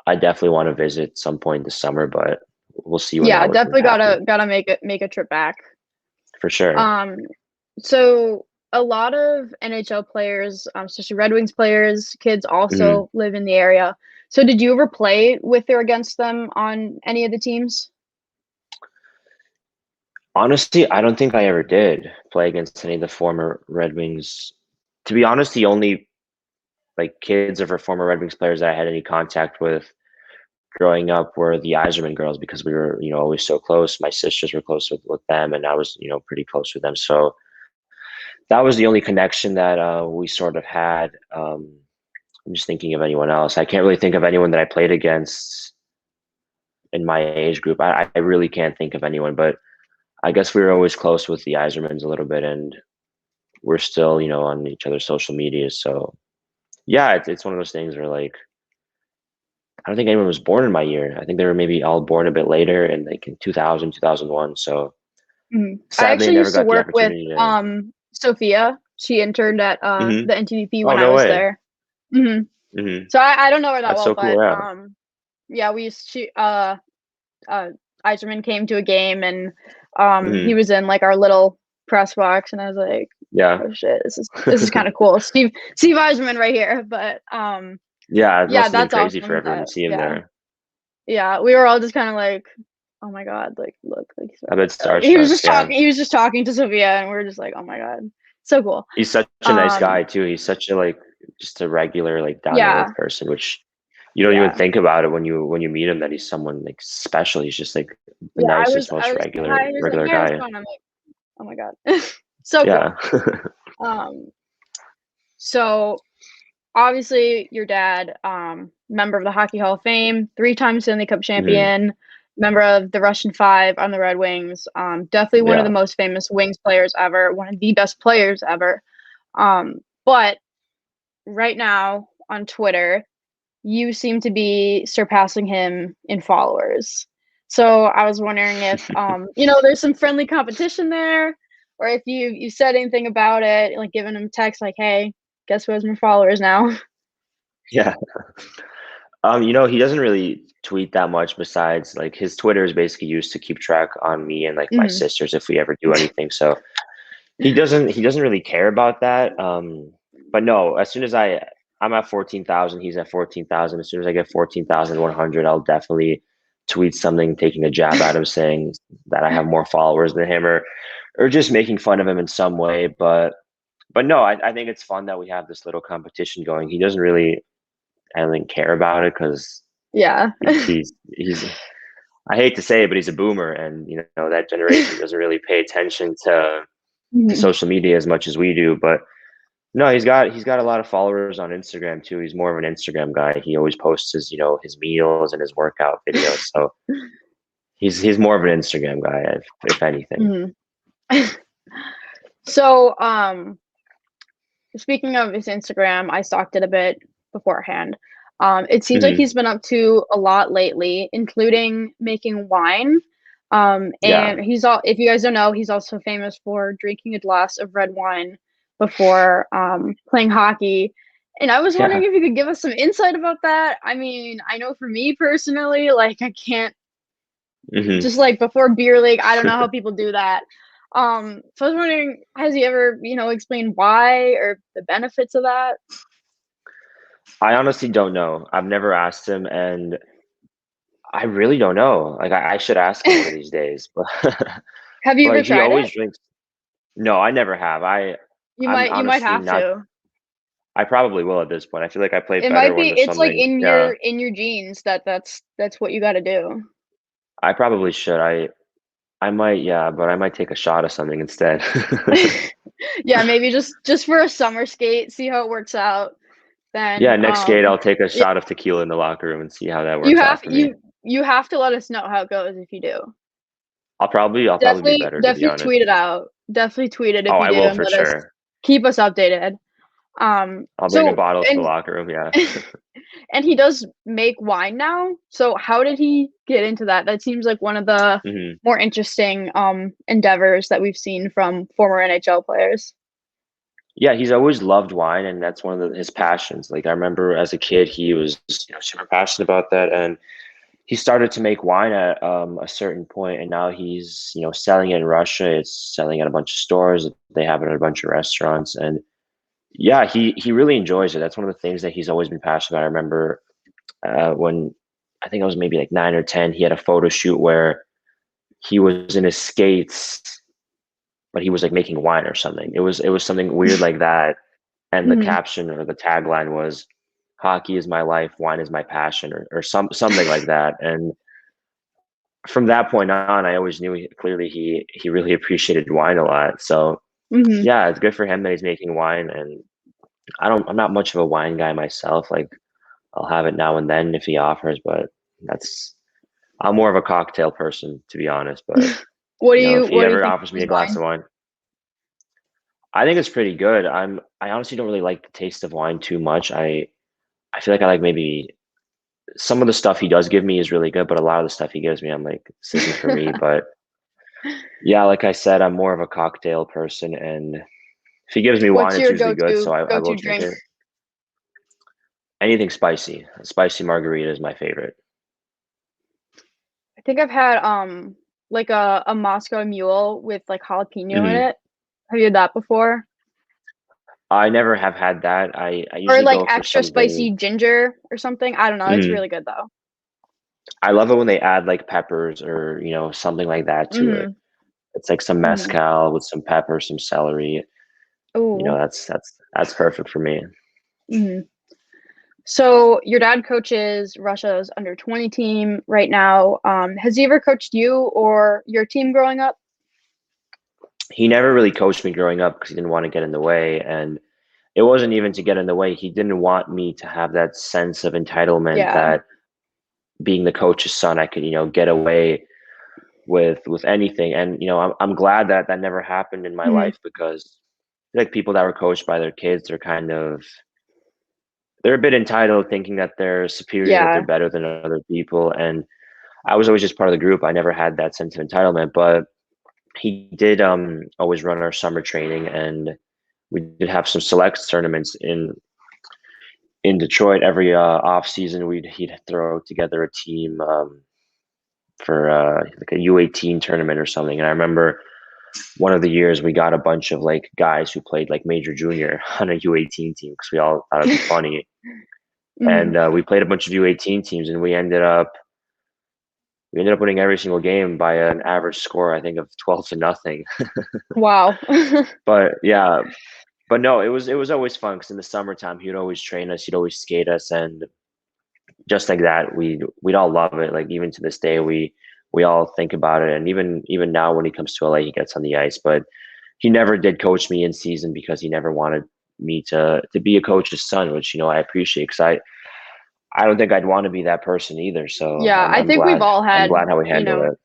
Speaker 2: I definitely want to visit some point this summer, but we'll see when
Speaker 1: Yeah,
Speaker 2: that would
Speaker 1: definitely
Speaker 2: happen
Speaker 1: gotta make a trip back.
Speaker 2: for sure.
Speaker 1: Um, so a lot of NHL players, especially Red Wings players, kids
Speaker 2: Mhm.
Speaker 1: also live in the area. So did you ever play with or against them on any of the teams?
Speaker 2: Honestly, I don't think I ever did play against any of the former Red Wings. To be honest, the only like kids of our former Red Wings players that I had any contact with growing up were the Iserman girls because we were, always so close. My sisters were close with them, and I was, pretty close with them. So that was the only connection that we sort of had. I'm just thinking of anyone else. I can't really think of anyone that I played against in my age group. I really can't think of anyone, but I guess we were always close with the Isermans a little bit, and we're still, on each other's social media. So yeah, it's one of those things where like I don't think anyone was born in my year. I think they were maybe all born a bit later in like in 2000, 2001. So
Speaker 1: Mhm. I
Speaker 2: sadly, I
Speaker 1: actually
Speaker 2: never
Speaker 1: used to
Speaker 2: got the
Speaker 1: work with
Speaker 2: opportunity to.
Speaker 1: Sophia. She interned at
Speaker 2: Hmm.
Speaker 1: the NTDP
Speaker 2: Oh
Speaker 1: when I
Speaker 2: no
Speaker 1: was
Speaker 2: way.
Speaker 1: there. Hmm.
Speaker 2: Hmm.
Speaker 1: So I don't know her that
Speaker 2: That's
Speaker 1: well,
Speaker 2: so cool.
Speaker 1: but
Speaker 2: Yeah.
Speaker 1: yeah, we used she uh Eiserman came to a game and he
Speaker 2: Hmm.
Speaker 1: was in like our little press box and I was like,
Speaker 2: Yeah.
Speaker 1: oh shit, this is kind of cool. Steve Eiserman right here. But
Speaker 2: Yeah. It
Speaker 1: yeah,
Speaker 2: must have been
Speaker 1: that's
Speaker 2: crazy for
Speaker 1: awesome
Speaker 2: everyone to
Speaker 1: that
Speaker 2: see him
Speaker 1: yeah.
Speaker 2: there.
Speaker 1: Yeah, we were all just kind of like, oh my god, like look, like
Speaker 2: I bet
Speaker 1: he was
Speaker 2: starstruck.
Speaker 1: just
Speaker 2: Yeah.
Speaker 1: talking. He was just talking to Sophia, and we are just like, oh my god, so cool.
Speaker 2: He's such a nice
Speaker 1: Um,
Speaker 2: guy too. He's such a like just a regular like down to
Speaker 1: yeah,
Speaker 2: earth person, which you don't even
Speaker 1: yeah,
Speaker 2: think about it when you meet him that he's someone like special. He's just like the
Speaker 1: yeah.
Speaker 2: nicest,
Speaker 1: I
Speaker 2: most
Speaker 1: was saying hi. He was like,
Speaker 2: regular
Speaker 1: hey, how's it
Speaker 2: guy.
Speaker 1: going? I'm like, oh my god, so cool.
Speaker 2: Yeah.
Speaker 1: Um, so obviously your dad, member of the Hockey Hall of Fame, three-time Stanley Cup
Speaker 2: Hmm.
Speaker 1: champion. member of the Russian Five on the Red Wings. Definitely one of the
Speaker 2: Yeah.
Speaker 1: most famous Wings players ever, one of the best players ever. But right now on Twitter, you seem to be surpassing him in followers. So I was wondering if there's some friendly competition there, or if you said anything about it, like giving him a text like, "Hey, guess who has more followers now?"
Speaker 2: Yeah. He doesn't really tweet that much besides like his Twitter is basically used to keep track on me and like my
Speaker 1: Mhm.
Speaker 2: sisters if we ever do anything. So he doesn't really care about that. But no, as soon as I'm at 14,000, he's at 14,000. As soon as I get 14,100, I'll definitely tweet something taking a jab at him saying that I have more followers than him or just making fun of him in some way. But no, I think it's fun that we have this little competition going. He doesn't really I don't think care about it because
Speaker 1: Yeah.
Speaker 2: he's I hate to say it, but he's a boomer, and that generation doesn't really pay attention to
Speaker 1: Mhm.
Speaker 2: social media as much as we do. But no, he's got a lot of followers on Instagram too. He's more of an Instagram guy. He always posts his meals and his workout videos. So he's more of an Instagram guy, if anything.
Speaker 1: Mhm. So, speaking of his Instagram, I stalked it a bit beforehand. It seems like
Speaker 2: Hmm.
Speaker 1: he's been up to a lot lately, including making wine.
Speaker 2: Yeah,
Speaker 1: And if you guys don't know, he's also famous for drinking a glass of red wine before playing hockey. And I was
Speaker 2: yeah.
Speaker 1: wondering if you could give us some insight about that. I mean, I know for me personally, like I can't
Speaker 2: Hmm.
Speaker 1: just like before beer league, I don't know how people do that. So I was wondering, has he ever, explained why or the benefits of that?
Speaker 2: I honestly don't know. I've never asked him, and I really don't know. Like I should ask him one of these days, but
Speaker 1: Have you
Speaker 2: but
Speaker 1: ever
Speaker 2: he
Speaker 1: tried
Speaker 2: always
Speaker 1: it?
Speaker 2: drinks. No, I never have. I'm
Speaker 1: You might
Speaker 2: honestly
Speaker 1: have
Speaker 2: not.
Speaker 1: to.
Speaker 2: I probably will at this point. I feel like I play
Speaker 1: It
Speaker 2: better
Speaker 1: might
Speaker 2: when
Speaker 1: be
Speaker 2: there's
Speaker 1: it's like
Speaker 2: something.
Speaker 1: in
Speaker 2: Yeah,
Speaker 1: your genes that's what you gotta do.
Speaker 2: I probably should. I might. Yeah, but I might take a shot of something instead.
Speaker 1: Yeah, maybe just for a summer skate, see how it works out.
Speaker 2: Yeah,
Speaker 1: Then,
Speaker 2: next skate I'll take a
Speaker 1: yeah,
Speaker 2: shot of tequila in the locker room and see how that
Speaker 1: you
Speaker 2: works out
Speaker 1: have
Speaker 2: for me.
Speaker 1: you have to let us know how it goes if you do.
Speaker 2: I'll probably be
Speaker 1: Definitely
Speaker 2: better to be
Speaker 1: definitely
Speaker 2: honest.
Speaker 1: tweet it out. Definitely tweet it if
Speaker 2: Oh,
Speaker 1: you
Speaker 2: I
Speaker 1: do
Speaker 2: will
Speaker 1: and
Speaker 2: for
Speaker 1: let us
Speaker 2: sure.
Speaker 1: keep us updated.
Speaker 2: I'll bring a
Speaker 1: So
Speaker 2: bottle to the
Speaker 1: and
Speaker 2: locker room. Yeah.
Speaker 1: and he does make wine now. So how did he get into that? That seems like one of the
Speaker 2: Hmm.
Speaker 1: more interesting endeavors that we've seen from former NHL players.
Speaker 2: Yeah, he's always loved wine, and that's one of his passions. Like I remember as a kid, he was super passionate about that, and he started to make wine at a certain point, and now he's selling it in Russia. It's selling at a bunch of stores. They have it at a bunch of restaurants, and yeah, he really enjoys it. That's one of the things that he's always been passionate about. I remember when I think I was maybe like 9 or 10, he had a photo shoot where he was in his skates, but he was like making wine or something. It was something weird like that, and the
Speaker 1: Mhm.
Speaker 2: caption or the tagline was "Hockey is my life, wine is my passion," or something like that, and from that point on, I always knew clearly he really appreciated wine a lot. So
Speaker 1: Mhm.
Speaker 2: yeah, it's good for him that he's making wine. And I'm not much of a wine guy myself. Like I'll have it now and then if he offers, but that's I'm more of a cocktail person to be honest. But if he
Speaker 1: What do you
Speaker 2: ever
Speaker 1: think
Speaker 2: offers
Speaker 1: of
Speaker 2: me
Speaker 1: his
Speaker 2: a glass
Speaker 1: wine?
Speaker 2: of wine, I think it's pretty good. I honestly don't really like the taste of wine too much. I feel like I like maybe some of the stuff he does give me is really good, but a lot of the stuff he gives me, I'm like, this isn't for me. But yeah, like I said, I'm more of a cocktail person, and if he gives me
Speaker 1: What's
Speaker 2: wine, it's
Speaker 1: your
Speaker 2: usually good, so I will
Speaker 1: go-to
Speaker 2: drink
Speaker 1: drink?
Speaker 2: it. Anything spicy. A spicy margarita is my favorite.
Speaker 1: I think I've had like a Moscow Mule with like jalapeno in
Speaker 2: Hmm.
Speaker 1: it. Have you had that before?
Speaker 2: I never have had that. I
Speaker 1: Or
Speaker 2: usually
Speaker 1: like
Speaker 2: go for
Speaker 1: extra
Speaker 2: something.
Speaker 1: spicy ginger or something? I don't know. It's
Speaker 2: Mhm.
Speaker 1: really good though.
Speaker 2: I love it when they add like peppers or something like that to it.
Speaker 1: Mhm.
Speaker 2: It's like some
Speaker 1: Mhm.
Speaker 2: mezcal with some pepper, some celery.
Speaker 1: Ooh.
Speaker 2: That's perfect for me.
Speaker 1: Mhm. So your dad coaches Russia's under 20 team right now. Has he ever coached you or your team growing up?
Speaker 2: He never really coached me growing up because he didn't want to get in the way, and it wasn't even to get in the way. He didn't want me to have that sense of entitlement
Speaker 1: Yeah.
Speaker 2: that being the coach's son, I could, get away with anything. And, I'm glad that that never happened in my
Speaker 1: Mhm.
Speaker 2: life because like people that were coached by their kids, they're a bit entitled thinking that they're superior, that they're
Speaker 1: Yeah.
Speaker 2: better than other people. And I was always just part of the group. I never had that sense of entitlement, but he did always run our summer training, and we did have some select tournaments in Detroit every off season. He'd throw together a team for like a U18 tournament or something. And I remember one of the years we got a bunch of like guys who played like major junior on a U18 team because we all thought it'd be funny.
Speaker 1: Mhm.
Speaker 2: And we played a bunch of U18 teams, and we ended up winning every single game by an average score, I think, of 12-0.
Speaker 1: Wow.
Speaker 2: But yeah, but no, it was always fun because in the summertime he'd always train us, he'd always skate us, and just like that, we'd all love it. Like even to this day, we all think about it, and even now when he comes to LA, he gets on the ice. But he never did coach me in season because he never wanted me to be a coach's son, which I appreciate because I don't think I'd want to be that person either. So
Speaker 1: Yeah,
Speaker 2: I'm
Speaker 1: I
Speaker 2: I'm
Speaker 1: think we've
Speaker 2: glad
Speaker 1: all
Speaker 2: I'm
Speaker 1: had,
Speaker 2: glad how we handle it.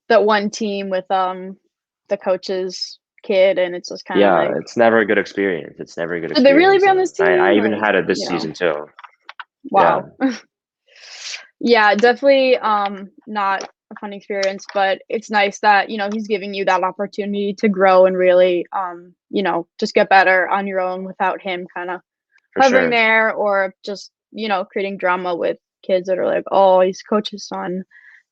Speaker 1: that one team with the coach's kid, and it's just kind of
Speaker 2: Yeah,
Speaker 1: like,
Speaker 2: it's never a good experience. It's never a good
Speaker 1: should they really
Speaker 2: experience,
Speaker 1: be on
Speaker 2: and
Speaker 1: this
Speaker 2: I
Speaker 1: team?
Speaker 2: even
Speaker 1: Like,
Speaker 2: had it this season too. Yeah.
Speaker 1: wow. Yeah, definitely not a fun experience, but it's nice that, he's giving you that opportunity to grow and really just get better on your own without him kind of
Speaker 2: For
Speaker 1: hovering
Speaker 2: sure.
Speaker 1: there, or just, creating drama with kids that are like, "Oh, he's coach's son,"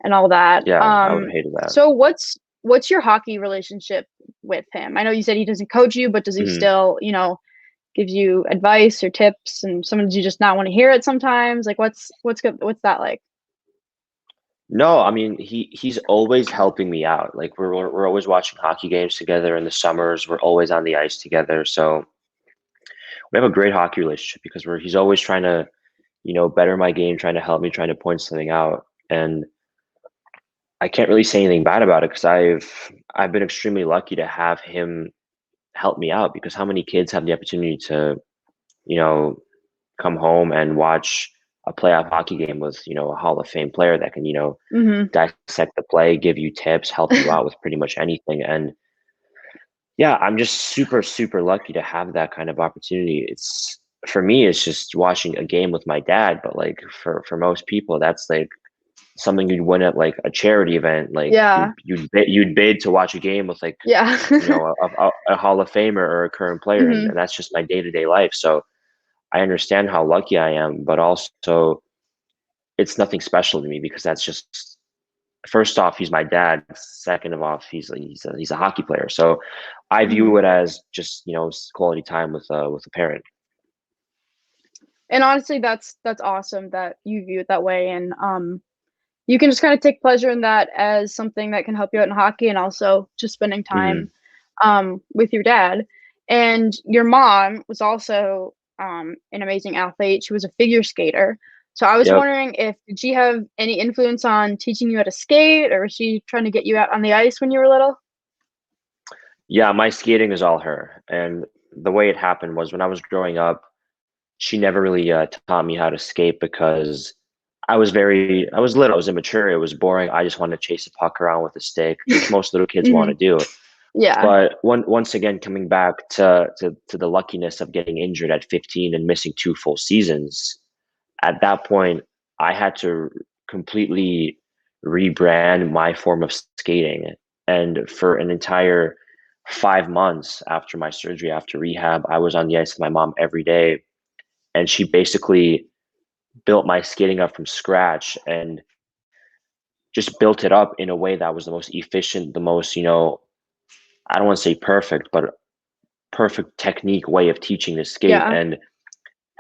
Speaker 1: and all that.
Speaker 2: Yeah, I would have hated that.
Speaker 1: So what's your hockey relationship with him? I know you said he doesn't coach you, but does he
Speaker 2: Mhm.
Speaker 1: still, gives you advice or tips, and sometimes you just not want to hear it sometimes? Like, what's good, what's that like?
Speaker 2: No, I mean he's always helping me out. Like we're always watching hockey games together in the summers. We're always on the ice together. So we have a great hockey relationship because he's always trying to, better my game, trying to help me, trying to point something out. And I can't really say anything bad about it because I've been extremely lucky to have him help me out because how many kids have the opportunity to, you know, come home and watch a playoff hockey game with, a Hall of Fame player that can,
Speaker 1: Mhm.
Speaker 2: dissect the play, give you tips, help you out with pretty much anything. And yeah, I'm just super, super lucky to have that kind of opportunity. It's for me, it's just watching a game with my dad, but like for most people, that's like something you'd win at like a charity event. Like
Speaker 1: Yeah.
Speaker 2: you'd bid to watch a game with like
Speaker 1: Yeah.
Speaker 2: a Hall of Famer or a current player, and,
Speaker 1: Mhm.
Speaker 2: and that's just my day to day life. So I understand how lucky I am, but also it's nothing special to me because that's just first off, he's my dad. Second of all, he's a hockey player. So I view
Speaker 1: Mhm.
Speaker 2: it as just quality time with a parent.
Speaker 1: And honestly, that's awesome that you view it that way, and, you can just kinda take pleasure in that as something that can help you out in hockey, and also just spending
Speaker 2: Hmm.
Speaker 1: time, with your dad. And your mom was also, an amazing athlete. She was a figure skater. So I was
Speaker 2: Yep.
Speaker 1: wondering, if did she have any influence on teaching you how to skate, or was she trying to get you out on the ice when you were little?
Speaker 2: Yeah, my skating is all her. And the way it happened was when I was growing up, she never really taught me how to skate because I was little, I was immature, it was boring. I just wanted to chase a puck around with a stick, which most little kids want to
Speaker 1: Mhm.
Speaker 2: do.
Speaker 1: Yeah.
Speaker 2: But once again, coming back to the luckiness of getting injured at 15 and missing 2 full seasons, at that point, I had to completely rebrand my form of skating. And for an entire 5 months after my surgery, after rehab, I was on the ice with my mom every day. And she basically built my skating up from scratch and just built it up in a way that was the most efficient, the most, I don't want to say perfect, but perfect technique way of teaching to skate.
Speaker 1: Yeah.
Speaker 2: And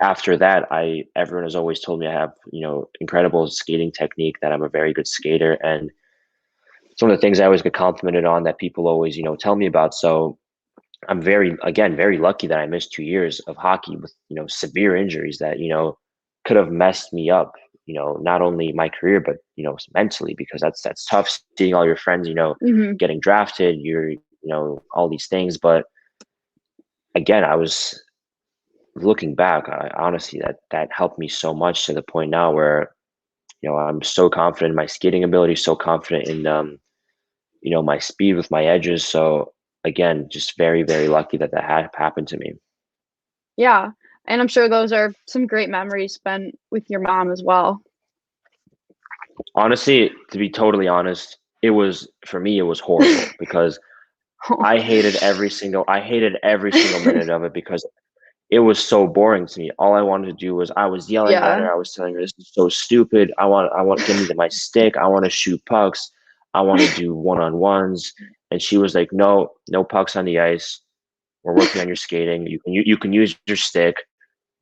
Speaker 2: after that, I everyone has always told me I have, incredible skating technique, that I'm a very good skater. And it's one of the things I always get complimented on that people always, tell me about. So I'm very lucky that I missed 2 years of hockey with, severe injuries that, could have messed me up, not only my career, but, mentally, because that's tough seeing all your friends,
Speaker 1: Mhm.
Speaker 2: getting drafted, all these things. But again, I was looking back, honestly, that helped me so much to the point now where I'm so confident in my skating ability, so confident in my speed with my edges. So again, just very, very lucky that that had happened to me.
Speaker 1: Yeah, and I'm sure those are some great memories spent with your mom as well.
Speaker 2: Honestly, to be totally honest, it was for me, it was horrible because I hated every single minute of it because it was so boring to me. All I wanted to do was I was yelling at
Speaker 1: Yeah.
Speaker 2: her. I was telling her this is so stupid. I want give me my stick. I want to shoot pucks. I want to do one-on-ones. And she was like, "No, no pucks on the ice. We're working on your skating. You can use your stick,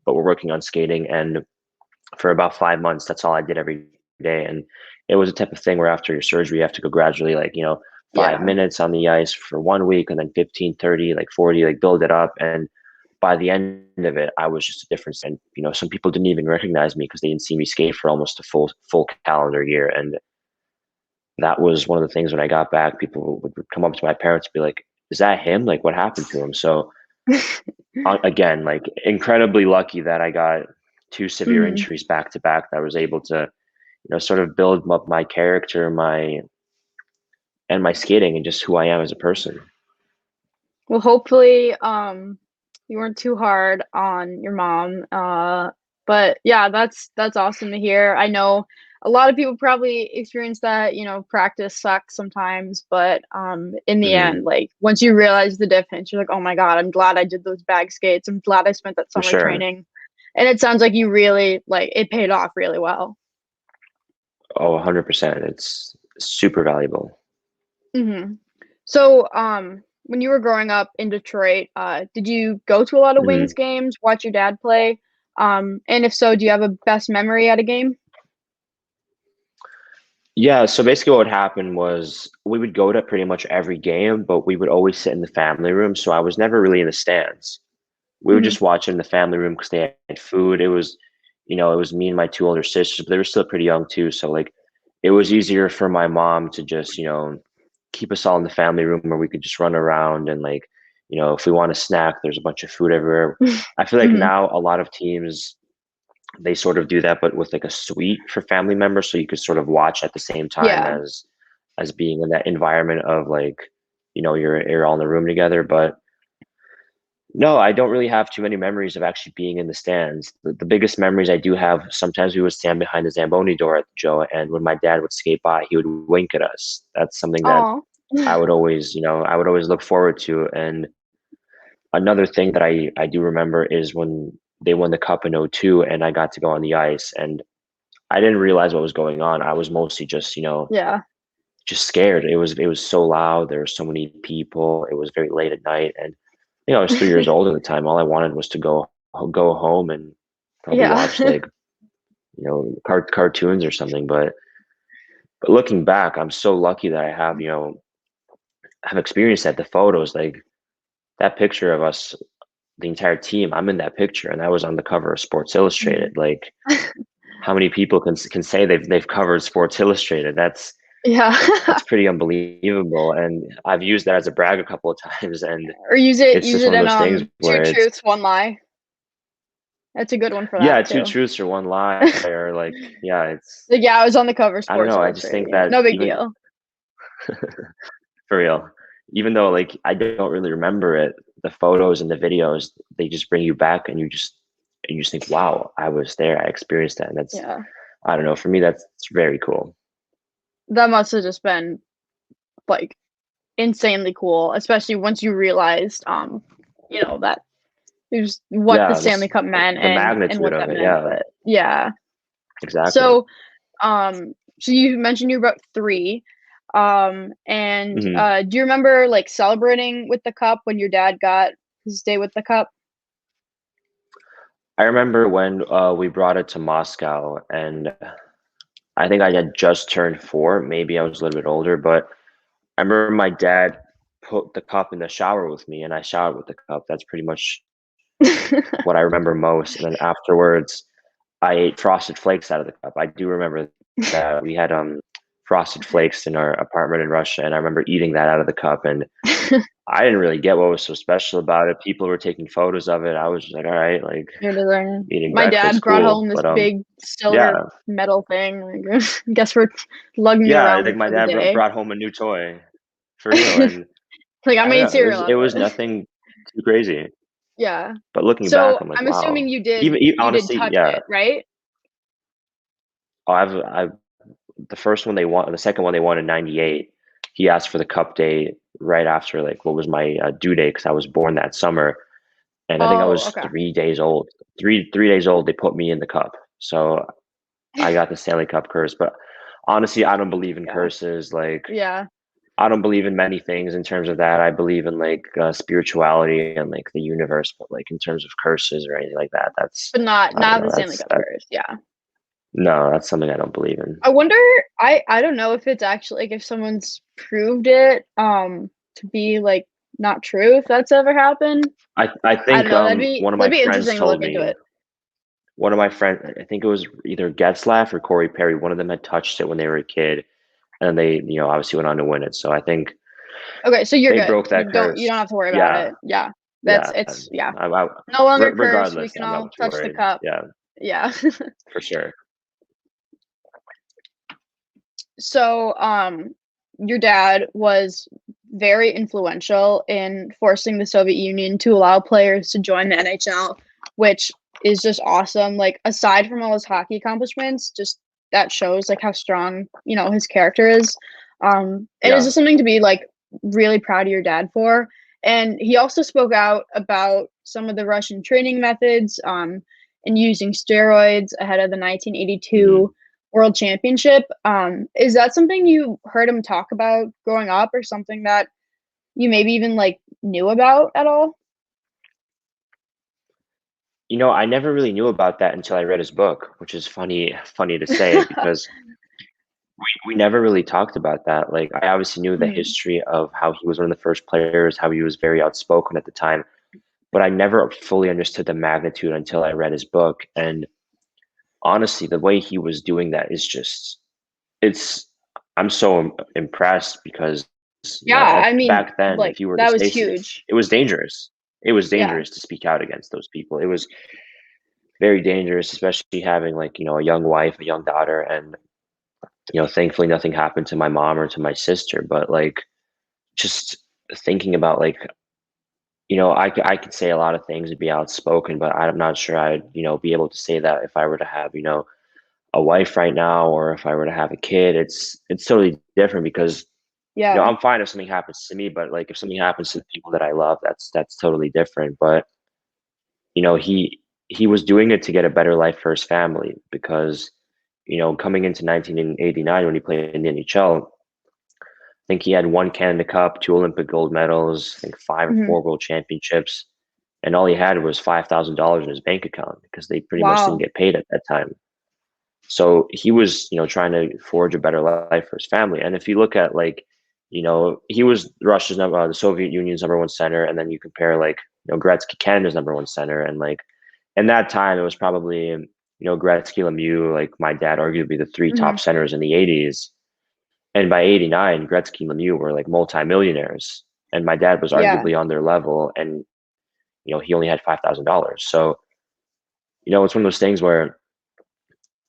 Speaker 2: but we're working on skating." And for about 5 months, that's all I did every day. And it was a type of thing where after your surgery, you have to go gradually, like, 5 minutes on the ice for 1 week and then 15, 30, like 40, like build it up. And by the end of it, I was just a difference. And, some people didn't even recognize me because they didn't see me skate for almost a full calendar year. And that was one of the things when I got back, people would come up to my parents and be like, is that him? Like, what happened to him? So again, like incredibly lucky that I got two severe
Speaker 1: Mhm.
Speaker 2: injuries back to back that I was able to, sort of build up my character, my skating and just who I am as a person.
Speaker 1: Well, hopefully, you weren't too hard on your mom. But yeah, that's awesome to hear. I know a lot of people probably experience that, practice sucks sometimes, but in the
Speaker 2: Hmm.
Speaker 1: end, like once you realize the difference, you're like, oh my God, I'm glad I did those bag skates. I'm glad I spent that
Speaker 2: For
Speaker 1: summer
Speaker 2: sure.
Speaker 1: training. And it sounds like you really like it paid off really well.
Speaker 2: Oh, 100%. It's super valuable.
Speaker 1: Hmm. So, when you were growing up in Detroit, did you go to a lot of Wings
Speaker 2: Hmm.
Speaker 1: games, watch your dad play? And if so, do you have a best memory at a game?
Speaker 2: Yeah, so basically what would happen was we would go to pretty much every game, but we would always sit in the family room. So I was never really in the stands. We would
Speaker 1: Mhm.
Speaker 2: just watch in the family room because they had food. It was me and my two older sisters, but they were still pretty young too. So like it was easier for my mom to just, keep us all in the family room where we could just run around and like, if we want a snack, there's a bunch of food everywhere. I feel like
Speaker 1: Mhm.
Speaker 2: now a lot of teams they sort of do that, but with like a suite for family members, so you could sort of watch at the same time
Speaker 1: Yeah.
Speaker 2: as being in that environment of like, you're all in the room together. But no, I don't really have too many memories of actually being in the stands. The biggest memories I do have, sometimes we would stand behind the Zamboni door at Joe, and when my dad would skate by, he would wink at us. That's something that
Speaker 1: Aw.
Speaker 2: I would always look forward to. And another thing that I do remember is when they won the cup in '02 and I got to go on the ice and I didn't realize what was going on. I was mostly just,
Speaker 1: Yeah.
Speaker 2: just scared. It was so loud. There were so many people. It was very late at night, and I was 3 years old at the time. All I wanted was to go home and probably
Speaker 1: Yeah.
Speaker 2: watch like cartoons or something. But looking back, I'm so lucky that I have experienced that. The photos, like that picture of us, the entire team. I'm in that picture, and I was on the cover of Sports
Speaker 1: Mhm.
Speaker 2: Illustrated. Like, how many people can say they've covered Sports Illustrated?
Speaker 1: Yeah.
Speaker 2: That's pretty unbelievable, and I've used that as a brag a couple of times, and
Speaker 1: Or use it
Speaker 2: it's
Speaker 1: use
Speaker 2: just
Speaker 1: it
Speaker 2: one of
Speaker 1: in,
Speaker 2: those things
Speaker 1: Two
Speaker 2: where it's
Speaker 1: Truths, One Lie. That's a good one for
Speaker 2: yeah,
Speaker 1: that
Speaker 2: two
Speaker 1: too.
Speaker 2: truths or one lie, or like yeah, it's
Speaker 1: Like, yeah, I was on the cover of
Speaker 2: I don't
Speaker 1: Sports
Speaker 2: know. I just
Speaker 1: Illustrated,
Speaker 2: think
Speaker 1: yeah,
Speaker 2: that
Speaker 1: no big
Speaker 2: even
Speaker 1: deal.
Speaker 2: for real, even though like I don't really remember it, the photos and the videos they just bring you back, and you just think, wow, I was there, I experienced that, and that's
Speaker 1: Yeah.
Speaker 2: I don't know. For me, that's it's very cool.
Speaker 1: That must have just been, like, insanely cool, especially once you realized, that there's what the
Speaker 2: Yeah,
Speaker 1: Stanley
Speaker 2: this
Speaker 1: Cup meant
Speaker 2: the
Speaker 1: and
Speaker 2: magnitude
Speaker 1: what
Speaker 2: of
Speaker 1: that
Speaker 2: it.
Speaker 1: meant,
Speaker 2: Yeah,
Speaker 1: but yeah.
Speaker 2: exactly.
Speaker 1: So, so you mentioned you were about 3, and,
Speaker 2: Hmm.
Speaker 1: do you remember, like, celebrating with the cup when your dad got his day with the cup?
Speaker 2: I remember when we brought it to Moscow, and I think I had just turned 4. Maybe I was a little bit older, but I remember my dad put the cup in the shower with me, and I showered with the cup. That's pretty much what I remember most. And then afterwards, I ate Frosted Flakes out of the cup. I do remember that we had Frosted Flakes in our apartment in Russia, and I remember eating that out of the cup. And I didn't really get what was so special about it. People were taking photos of it. I was just like, all right, like
Speaker 1: You're designing.
Speaker 2: eating
Speaker 1: My
Speaker 2: breakfast,
Speaker 1: dad brought
Speaker 2: cool.
Speaker 1: home this
Speaker 2: But
Speaker 1: big
Speaker 2: yeah,
Speaker 1: silver metal thing. Like, guess we're lugging it
Speaker 2: yeah. Like
Speaker 1: around
Speaker 2: my
Speaker 1: for the
Speaker 2: dad
Speaker 1: day.
Speaker 2: brought home a new toy for real, and
Speaker 1: Like I
Speaker 2: I don't
Speaker 1: made
Speaker 2: know. It
Speaker 1: cereal
Speaker 2: was
Speaker 1: out
Speaker 2: it
Speaker 1: of
Speaker 2: was
Speaker 1: it.
Speaker 2: nothing too crazy.
Speaker 1: Yeah.
Speaker 2: But looking back,
Speaker 1: So
Speaker 2: I'm like,
Speaker 1: I'm assuming
Speaker 2: wow.
Speaker 1: you
Speaker 2: Even,
Speaker 1: did you did
Speaker 2: honestly,
Speaker 1: touch
Speaker 2: yeah.
Speaker 1: it, right?
Speaker 2: Oh, I've the first one they won, the second one they won in '98. He asked for the cup day right after like what was my due date because I was born that summer, and I think I
Speaker 1: Oh,
Speaker 2: was
Speaker 1: okay.
Speaker 2: 3 days old. Three days old, they put me in the cup, so I got the Stanley Cup curse. But honestly, I don't believe in
Speaker 1: Yeah.
Speaker 2: curses. Like
Speaker 1: Yeah.
Speaker 2: I don't believe in many things in terms of that. I believe in like spirituality and like the universe, but like in terms of curses or anything like that, that's
Speaker 1: But not
Speaker 2: I don't
Speaker 1: not
Speaker 2: know.
Speaker 1: the Stanley Cup curse. Yeah.
Speaker 2: No, that's something I don't believe in.
Speaker 1: I wonder I don't know if it's actually like if someone's proved it to be like not true if that's ever happened.
Speaker 2: I
Speaker 1: I don't
Speaker 2: think
Speaker 1: know.
Speaker 2: one of my
Speaker 1: That'd be
Speaker 2: friends
Speaker 1: interesting to
Speaker 2: told
Speaker 1: look into
Speaker 2: me
Speaker 1: it.
Speaker 2: one of my friends I think it was either Getzlaff or Corey Perry. One of them had touched it when they were a kid, and they obviously went on to win it. So I think
Speaker 1: Okay, so you're
Speaker 2: they
Speaker 1: good.
Speaker 2: broke that
Speaker 1: You
Speaker 2: curse.
Speaker 1: don't have to worry about
Speaker 2: Yeah,
Speaker 1: it. Yeah.
Speaker 2: yeah.
Speaker 1: It's yeah.
Speaker 2: I,
Speaker 1: No longer cursed. We
Speaker 2: regardless,
Speaker 1: can
Speaker 2: I'm
Speaker 1: all
Speaker 2: not too
Speaker 1: touch the
Speaker 2: worried.
Speaker 1: cup.
Speaker 2: Yeah,
Speaker 1: Yeah.
Speaker 2: for sure.
Speaker 1: So, your dad was very influential in forcing the Soviet Union to allow players to join the NHL, which is just awesome. Like, aside from all his hockey accomplishments, just that shows like how strong, his character is. And it's
Speaker 2: Yeah.
Speaker 1: just something to be like really proud of your dad for. And he also spoke out about some of the Russian training methods, and using steroids ahead of the
Speaker 2: hmm
Speaker 1: 1982 World Championship. Is that something you heard him talk about growing up or something that you maybe even like knew about at all?
Speaker 2: I never really knew about that until I read his book, which is funny to say because we never really talked about that. Like, I obviously knew the
Speaker 1: Mhm.
Speaker 2: history of how he was one of the first players, how he was very outspoken at the time, but I never fully understood the magnitude until I read his book. And honestly, the way he was doing that is just, it's, I'm so impressed because,
Speaker 1: Yeah, I mean,
Speaker 2: back then,
Speaker 1: like
Speaker 2: if you were to
Speaker 1: that was
Speaker 2: say,
Speaker 1: huge.
Speaker 2: it was dangerous. It was
Speaker 1: Yeah.
Speaker 2: dangerous to speak out against those people. It was very dangerous, especially having like, a young wife, a young daughter, and thankfully nothing happened to my mom or to my sister, but like just thinking about like, I could say a lot of things and be outspoken, but I'm not sure I'd, be able to say that if I were to have, a wife right now or if I were to have a kid. It's totally different because,
Speaker 1: Yeah.
Speaker 2: I'm fine if something happens to me, but like if something happens to the people that I love, that's totally different. But, he was doing it to get a better life for his family because, coming into 1989 when he played in the NHL, I think he had one Canada Cup, two Olympic gold medals, I think five or
Speaker 1: Mhm.
Speaker 2: four world championships, and all he had was $5,000 in his bank account because they pretty much didn't
Speaker 1: Wow.
Speaker 2: get paid at that time. So he was, trying to forge a better life for his family. And if you look at like, he was Russia's the Soviet Union's number one center, and then you compare like, Gretzky, Canada's number one center, and like in that time it was probably Gretzky, Lemieux, like my dad arguably the three
Speaker 1: Mhm.
Speaker 2: top centers in the '80s. And by '89, Gretzky and Lemieux were like multimillionaires, and my dad was
Speaker 1: Yeah.
Speaker 2: arguably on their level, and he only had $5,000. So it's one of those things where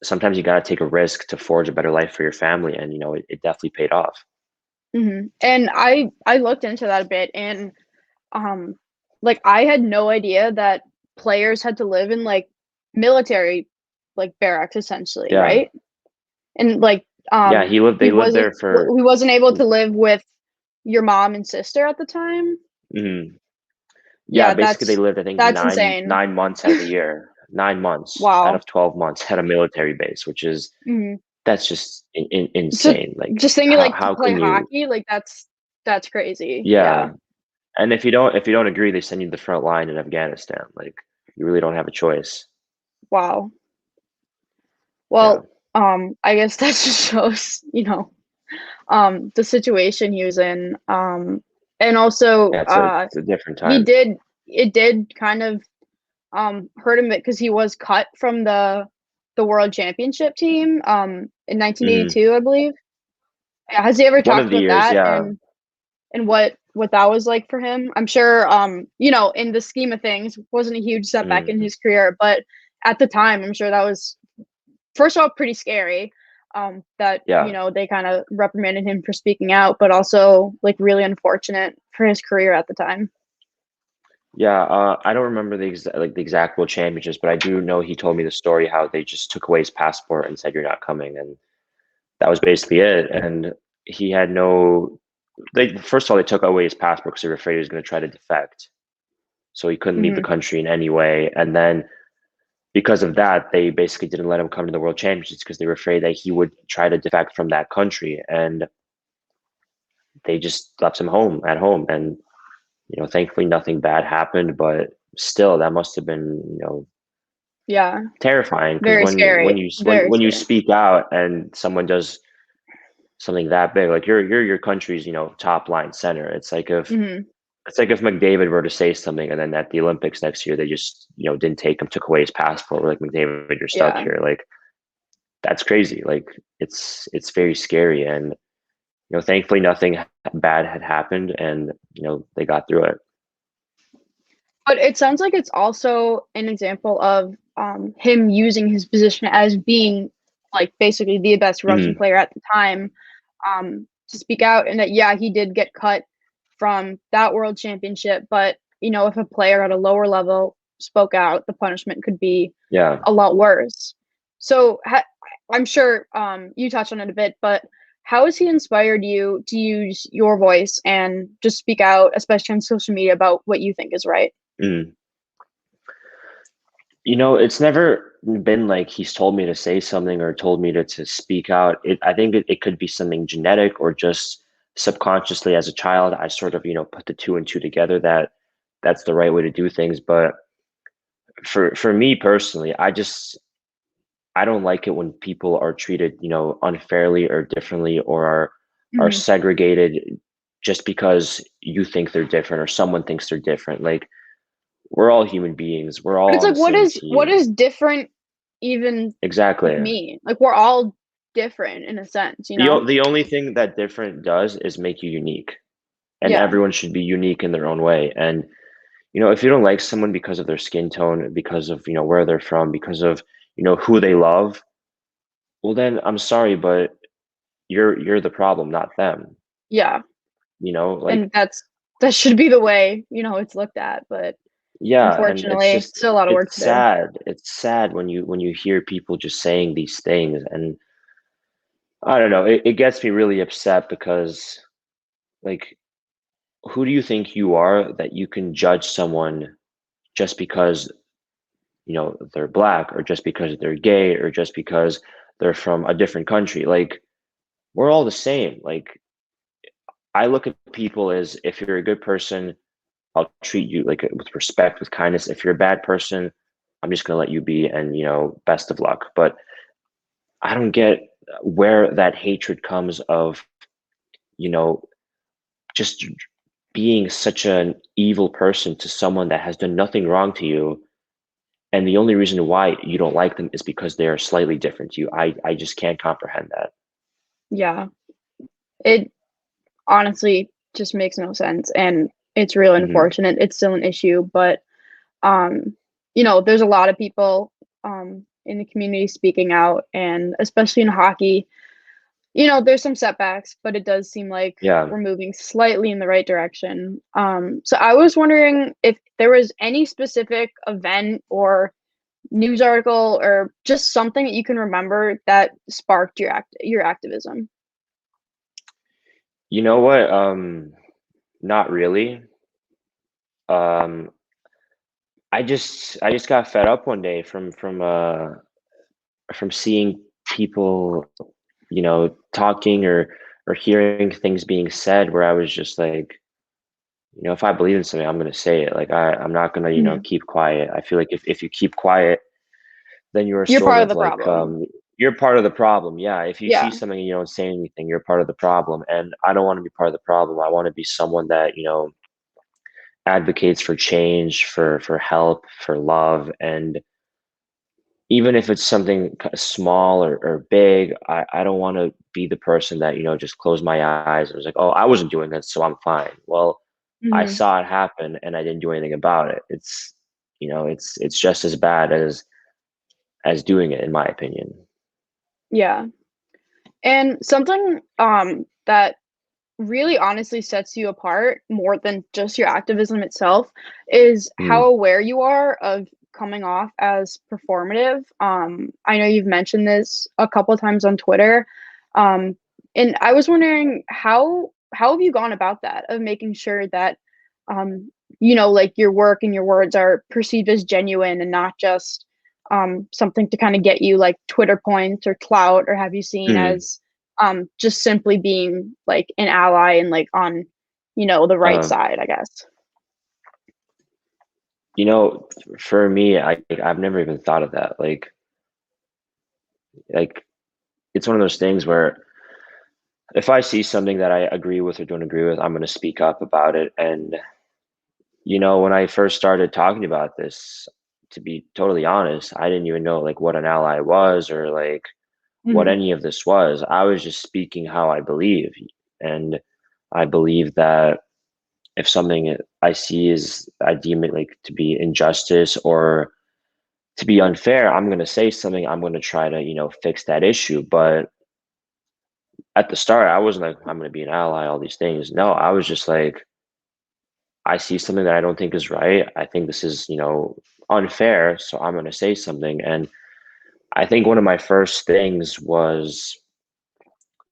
Speaker 2: sometimes you got to take a risk to forge a better life for your family, and it definitely paid off.
Speaker 1: And I looked into that a bit and um like I had no idea that players had to live in like military like barracks essentially,
Speaker 2: Yeah,
Speaker 1: right? And like
Speaker 2: yeah. They lived there for.
Speaker 1: he wasn't able to live with your mom and sister at the time.
Speaker 2: Mhm. Yeah,
Speaker 1: Yeah,
Speaker 2: basically they lived I think
Speaker 1: that's insane.
Speaker 2: 9 months out of the year, 9 months out
Speaker 1: Wow.
Speaker 2: of 12 months at a military base, which is
Speaker 1: Mhm.
Speaker 2: that's just
Speaker 1: Just
Speaker 2: insane. Like
Speaker 1: just thinking
Speaker 2: how
Speaker 1: like to
Speaker 2: how
Speaker 1: play
Speaker 2: can you?
Speaker 1: hockey, like that's crazy.
Speaker 2: Yeah,
Speaker 1: Yeah.
Speaker 2: and if you don't agree, they send you to the front line in Afghanistan. Like you really don't have a choice.
Speaker 1: Wow.
Speaker 2: Yeah,
Speaker 1: Well, I guess that just shows, the situation he was in. And also,
Speaker 2: yeah. It's a different
Speaker 1: he
Speaker 2: time.
Speaker 1: did it did kind of hurt him because he was cut from the world championship team in
Speaker 2: Mhm.
Speaker 1: 1982, I believe. Yeah, has he ever
Speaker 2: One
Speaker 1: talked
Speaker 2: of the
Speaker 1: about
Speaker 2: years,
Speaker 1: that
Speaker 2: yeah.
Speaker 1: and what what that was like for him. I'm sure, in the scheme of things, wasn't a huge setback in
Speaker 2: Mm,
Speaker 1: his career, but at the time, I'm sure that was, first of all, pretty scary, that,
Speaker 2: yeah.
Speaker 1: they kinda reprimanded him for speaking out, but also, like, really unfortunate for his career at the time.
Speaker 2: Yeah, I don't remember the exact world championships, but I do know he told me the story how they just took away his passport and said you're not coming, and that was basically it. And he had no. They first of all they took away his passport because they were afraid he was going to try to defect, so he couldn't leave the
Speaker 1: Mhm.
Speaker 2: country in any way. And then because of that, they basically didn't let him come to the world championships because they were afraid that he would try to defect from that country, and they just left him home. And thankfully nothing bad happened, but still, that must have been
Speaker 1: Yeah,
Speaker 2: terrifying because
Speaker 1: very scary, very
Speaker 2: when you
Speaker 1: scary.
Speaker 2: speak out and someone does something that big, like you're your country's top line center.
Speaker 1: Mhm.
Speaker 2: It's like if McDavid were to say something and then at the Olympics next year they just didn't take him, took away his passport. We're like, McDavid, you're stuck
Speaker 1: Yeah.
Speaker 2: here. Like that's crazy. Like it's very scary, and thankfully nothing bad had happened, and they got through it.
Speaker 1: But it sounds like it's also an example of, him using his position as being, like, basically the best Russian
Speaker 2: Mhm.
Speaker 1: player at the time, to speak out, and that, yeah, he did get cut from that world championship, but, if a player at a lower level spoke out, the punishment could be
Speaker 2: Yeah.
Speaker 1: a lot worse. So, I'm sure, you touched on it a bit, but how has he inspired you to use your voice and just speak out, especially on social media, about what you think is right?
Speaker 2: Mm. It's never been like he's told me to say something or told me to speak out. I think it could be something genetic or just subconsciously as a child. I sort of, put the two and two together that that's the right way to do things. But for me personally, I don't like it when people are treated, unfairly or differently or are
Speaker 1: Mhm.
Speaker 2: segregated just because you think they're different or someone thinks they're different. Like we're all human beings. We're
Speaker 1: But
Speaker 2: all
Speaker 1: it's
Speaker 2: on
Speaker 1: like,
Speaker 2: the
Speaker 1: what
Speaker 2: same
Speaker 1: is
Speaker 2: team.
Speaker 1: different even
Speaker 2: Exactly.
Speaker 1: mean? Like, we're all different in a sense, you know?
Speaker 2: The only thing that different does is make you unique, and
Speaker 1: Yeah,
Speaker 2: everyone should be unique in their own way. And if you don't like someone because of their skin tone, because of where they're from, because of who they love, well then I'm sorry, but you're the problem, not them.
Speaker 1: yeah,
Speaker 2: Like
Speaker 1: and that should be the way, it's looked at, but
Speaker 2: yeah, and it's
Speaker 1: unfortunately,
Speaker 2: just
Speaker 1: still a lot of work
Speaker 2: it's
Speaker 1: to do.
Speaker 2: sad. It's sad when you hear people just saying these things, and I don't know. It gets me really upset because like who do you think you are that you can judge someone just because they're black or just because they're gay or just because they're from a different country? Like we're all the same. Like I look at people as if you're a good person, I'll treat you like with respect, with kindness. If you're a bad person, I'm just going to let you be, and best of luck. But I don't get where that hatred comes of you know just being such an evil person to someone that has done nothing wrong to you, and the only reason why you don't like them is because they are slightly different to you. I just can't comprehend that.
Speaker 1: Yeah, it honestly just makes no sense, and it's real
Speaker 2: Hmm.
Speaker 1: unfortunate. It's still an issue, but, there's a lot of people, in the community speaking out, and especially in hockey, there's some setbacks, but it does seem like
Speaker 2: Yeah.
Speaker 1: we're moving slightly in the right direction. So I was wondering if there was any specific event or news article or just something that you can remember that sparked your activism.
Speaker 2: You know what? Not really. Um, I just got fed up one day from seeing people, talking or hearing things being said where I was just like, if I believe in something, I'm gonna say it. Like I'm not gonna,
Speaker 1: Mhm.
Speaker 2: keep quiet. I feel like if you keep quiet, then you're
Speaker 1: You're
Speaker 2: sort
Speaker 1: part of
Speaker 2: of
Speaker 1: the
Speaker 2: like
Speaker 1: problem.
Speaker 2: you're part of the problem. Yeah. If you see
Speaker 1: Yeah.
Speaker 2: something and you don't say anything, you're part of the problem. And I don't want to be part of the problem. I want to be someone that, advocates for change, for help, for love. And even if it's something small or big, I don't want to be the person that, just closed my eyes and was like, oh, I wasn't doing that, so I'm fine. Well, I
Speaker 1: Mhm.
Speaker 2: saw it happen and I didn't do anything about it. It's just as bad as doing it, in my opinion.
Speaker 1: Yeah. And something that really honestly sets you apart more than just your activism itself is how
Speaker 2: Mm,
Speaker 1: aware you are of coming off as performative. I know you've mentioned this a couple times on Twitter. Um, and I was wondering how have you gone about that of making sure that like your work and your words are perceived as genuine and not just something to kind of get you like Twitter points or clout or have you seen
Speaker 2: mm.
Speaker 1: as just simply being like an ally and like on, the right
Speaker 2: Um,
Speaker 1: side, I guess.
Speaker 2: for me, I've never even thought of that. Like it's one of those things where if I see something that I agree with or don't agree with, I'm going to speak up about it. And when I first started talking about this, to be totally honest, I didn't even know like what an ally was or like what
Speaker 1: Mhm,
Speaker 2: any of this was. I was just speaking how I believe. And I believe that if something I see is I deem it like to be injustice or to be unfair, I'm going to say something. I'm going to try to, fix that issue. But at the start, I wasn't like, I'm going to be an ally, all these things. No, I was just like, I see something that I don't think is right. I think this is, unfair. So I'm going to say something. And I think one of my first things was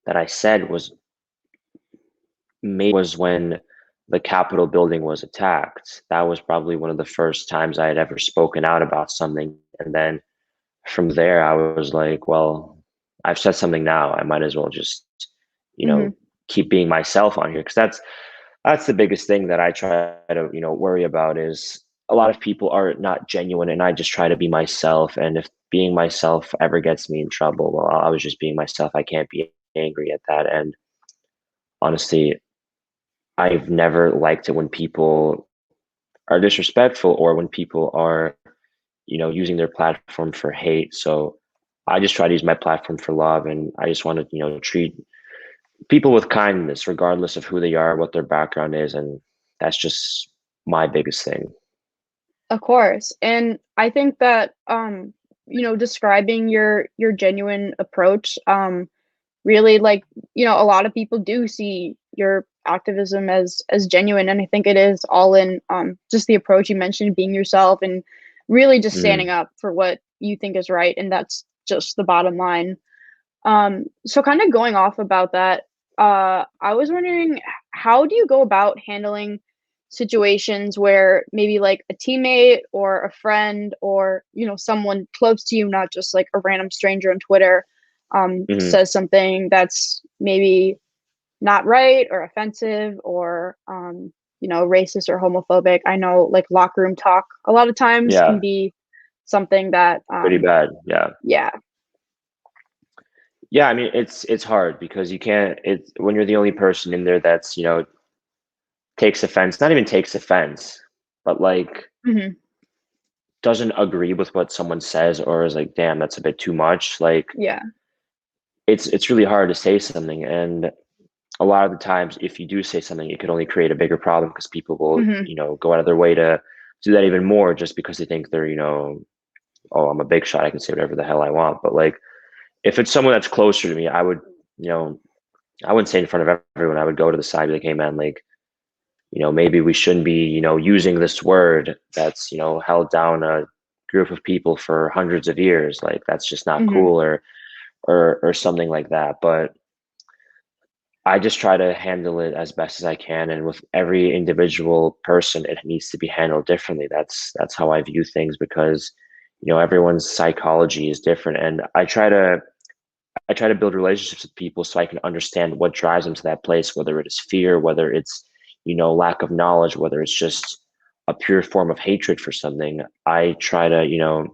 Speaker 2: that I said was when the Capitol building was attacked. That was probably one of the first times I had ever spoken out about something. And then from there, I was like, well, I've said something now. I might as well just, you know,
Speaker 1: mhm.
Speaker 2: keep being myself on here. Cause that's the biggest thing that I try to, worry about is a lot of people are not genuine and I just try to be myself. And if being myself ever gets me in trouble, well, I was just being myself. I can't be angry at that. And honestly, I've never liked it when people are disrespectful or when people are, using their platform for hate. So I just try to use my platform for love and I just want to, treat people with kindness, regardless of who they are, what their background is. And that's just my biggest thing.
Speaker 1: Of course. And I think that describing your genuine approach, really like, a lot of people do see your activism as genuine. And I think it is all in just the approach you mentioned, being yourself and really just standing
Speaker 2: Mm,
Speaker 1: up for what you think is right. And that's just the bottom line. So kind of going off about that, I was wondering how do you go about handling situations where maybe like a teammate or a friend or someone close to you, not just like a random stranger on Twitter,
Speaker 2: mhm.
Speaker 1: says something that's maybe not right or offensive or racist or homophobic. I know like locker room talk a lot of times can
Speaker 2: Yeah,
Speaker 1: be something that
Speaker 2: pretty bad. Yeah.
Speaker 1: yeah.
Speaker 2: Yeah, I mean it's hard because you can't it's when you're the only person in there that's, takes offense, not even takes offense, but like
Speaker 1: Hmm.
Speaker 2: doesn't agree with what someone says or is like, damn, that's a bit too much. Like
Speaker 1: Yeah.
Speaker 2: it's really hard to say something. And a lot of the times if you do say something, it could only create a bigger problem because people will,
Speaker 1: Hmm.
Speaker 2: go out of their way to do that even more just because they think they're, oh, I'm a big shot. I can say whatever the hell I want. But like if it's someone that's closer to me, I would, you know, I wouldn't say in front of everyone. I would go to the side and be like, hey man, like, maybe we shouldn't be, using this word that's, held down a group of people for hundreds of years. Like that's just not
Speaker 1: Hmm.
Speaker 2: cool or something like that. But I just try to handle it as best as I can. And with every individual person, it needs to be handled differently. That's how I view things because, everyone's psychology is different. And I try to build relationships with people so I can understand what drives them to that place, whether it is fear, whether it's, lack of knowledge, whether it's just a pure form of hatred for something. I try to,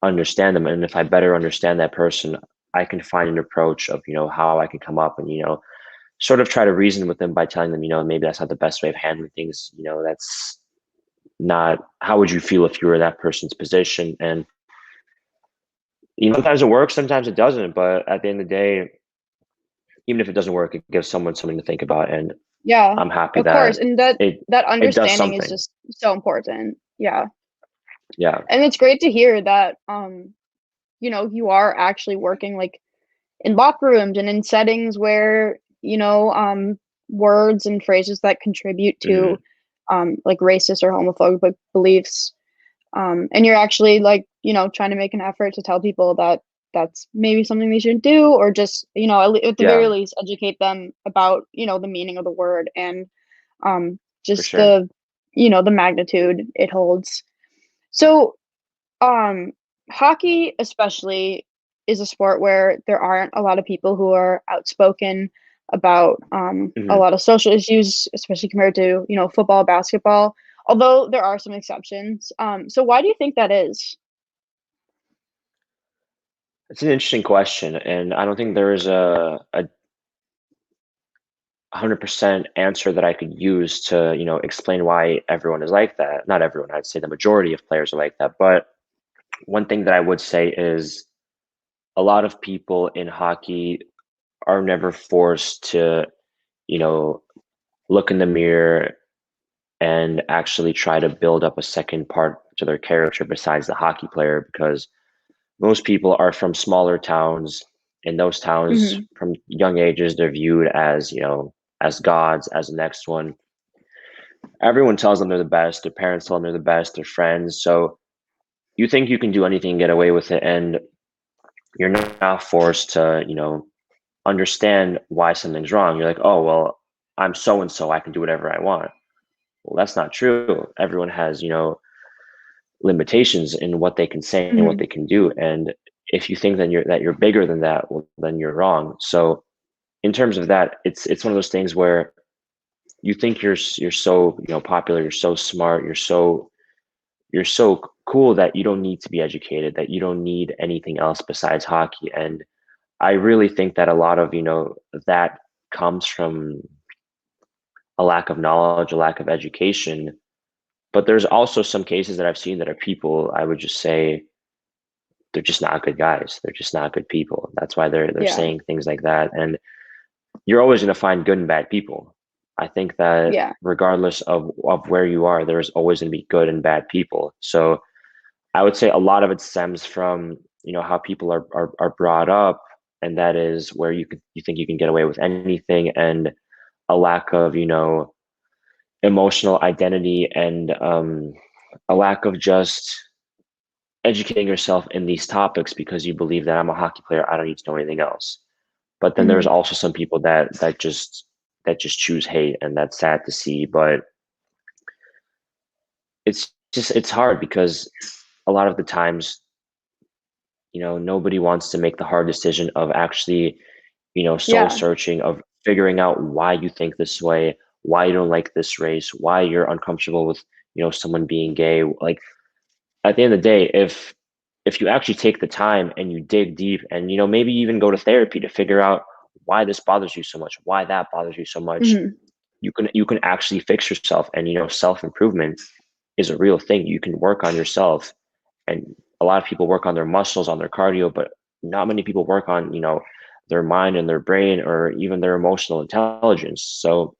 Speaker 2: understand them. And if I better understand that person, I can find an approach of, how I can come up and, sort of try to reason with them by telling them, maybe that's not the best way of handling things. That's not, how would you feel if you were in that person's position? And, sometimes it works, sometimes it doesn't. But at the end of the day, even if it doesn't work, it gives someone something to think about. And
Speaker 1: Yeah,
Speaker 2: I'm happy
Speaker 1: of
Speaker 2: that
Speaker 1: course, and that
Speaker 2: it
Speaker 1: that
Speaker 2: it does
Speaker 1: understanding is
Speaker 2: something.
Speaker 1: just so important. Yeah,
Speaker 2: Yeah.
Speaker 1: and it's great to hear that, you are actually working, like, in locker rooms and in settings where, words and phrases that contribute to,
Speaker 2: Mhm.
Speaker 1: like, racist or homophobic beliefs, and you're actually, like, trying to make an effort to tell people that that's maybe something they shouldn't do, or just, at the very
Speaker 2: Yeah,
Speaker 1: least, educate them about, the meaning of the word and,
Speaker 2: for
Speaker 1: just
Speaker 2: sure.
Speaker 1: the magnitude it holds. So, um, hockey especially is a sport where there aren't a lot of people who are outspoken about, a
Speaker 2: Mhm.
Speaker 1: lot of social issues, especially compared to, football, basketball, although there are some exceptions. So why do you think that is?
Speaker 2: It's an interesting question, and I don't think there is a 100% answer that I could use to, explain why everyone is like that. Not everyone, I'd say the majority of players are like that. But one thing that I would say is a lot of people in hockey are never forced to, you know, look in the mirror and actually try to build up a second part to their character besides the hockey player, because most people are from smaller towns. In those towns,
Speaker 1: Mhm,
Speaker 2: from young ages, they're viewed as, as gods, as the next one. Everyone tells them they're the best. Their parents tell them they're the best. Their friends. So you think you can do anything and get away with it, and you're not forced to, understand why something's wrong. You're like, oh well, I'm so and so. I can do whatever I want. Well, that's not true. Everyone has, limitations in what they can say and what
Speaker 1: mhm,
Speaker 2: they can do. And if you think that you're bigger than that, well, then you're wrong. So in terms of that, it's one of those things where you think you're so popular, you're so smart, you're so cool that you don't need to be educated, that you don't need anything else besides hockey. And I really think that a lot of that comes from a lack of knowledge, a lack of education. But there's also some cases that I've seen that are people, I would just say, they're just not good guys. They're just not good people. That's why they're
Speaker 1: yeah,
Speaker 2: saying things like that. And you're always going to find good and bad people. I think that
Speaker 1: yeah,
Speaker 2: regardless of where you are, there's always going to be good and bad people. So I would say a lot of it stems from how people are brought up, and that is where you think you can get away with anything, and a lack of emotional identity, and a lack of just educating yourself in these topics, because you believe that I'm a hockey player, I don't need to know anything else. But then there's
Speaker 1: mhm,
Speaker 2: also some people that just choose hate, and that's sad to see. But it's hard because a lot of the times, nobody wants to make the hard decision of actually, soul
Speaker 1: yeah,
Speaker 2: searching, of figuring out why you think this way, why you don't like this race, why you're uncomfortable with, someone being gay. Like, at the end of the day, if you actually take the time and you dig deep, and maybe even go to therapy to figure out why this bothers you so much, why that bothers you so much,
Speaker 1: mhm,
Speaker 2: you can actually fix yourself. And self-improvement is a real thing. You can work on yourself, and a lot of people work on their muscles, on their cardio, but not many people work on their mind and their brain, or even their emotional intelligence. So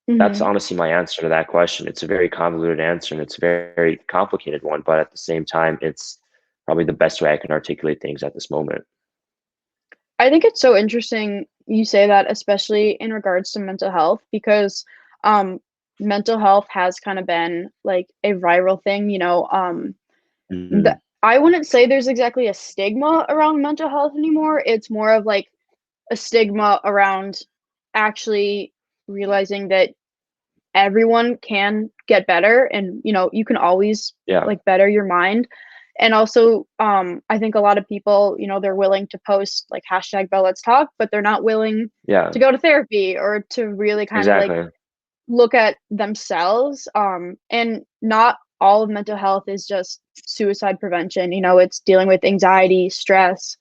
Speaker 2: that's
Speaker 1: mhm.
Speaker 2: honestly my answer to that question. It's a very convoluted answer, and it's a very complicated one, but at the same time, it's probably the best way I can articulate things at this moment.
Speaker 1: I think it's so interesting you say that, especially in regards to mental health, because, um, mental health has kinda been, like, a viral thing, the
Speaker 2: Hmm.
Speaker 1: I wouldn't say there's exactly a stigma around mental health anymore, it's more of, like, a stigma around actually realizing that everyone can get better and, you can always,
Speaker 2: Yeah,
Speaker 1: like, better your mind, and also, I think a lot of people, they're willing to post, like, hashtag #but let's talk, but they're not willing
Speaker 2: yeah,
Speaker 1: to go to therapy or to really kinda, like,
Speaker 2: exactly.
Speaker 1: look at themselves, and not all of mental health is just suicide prevention, it's dealing with anxiety, stress,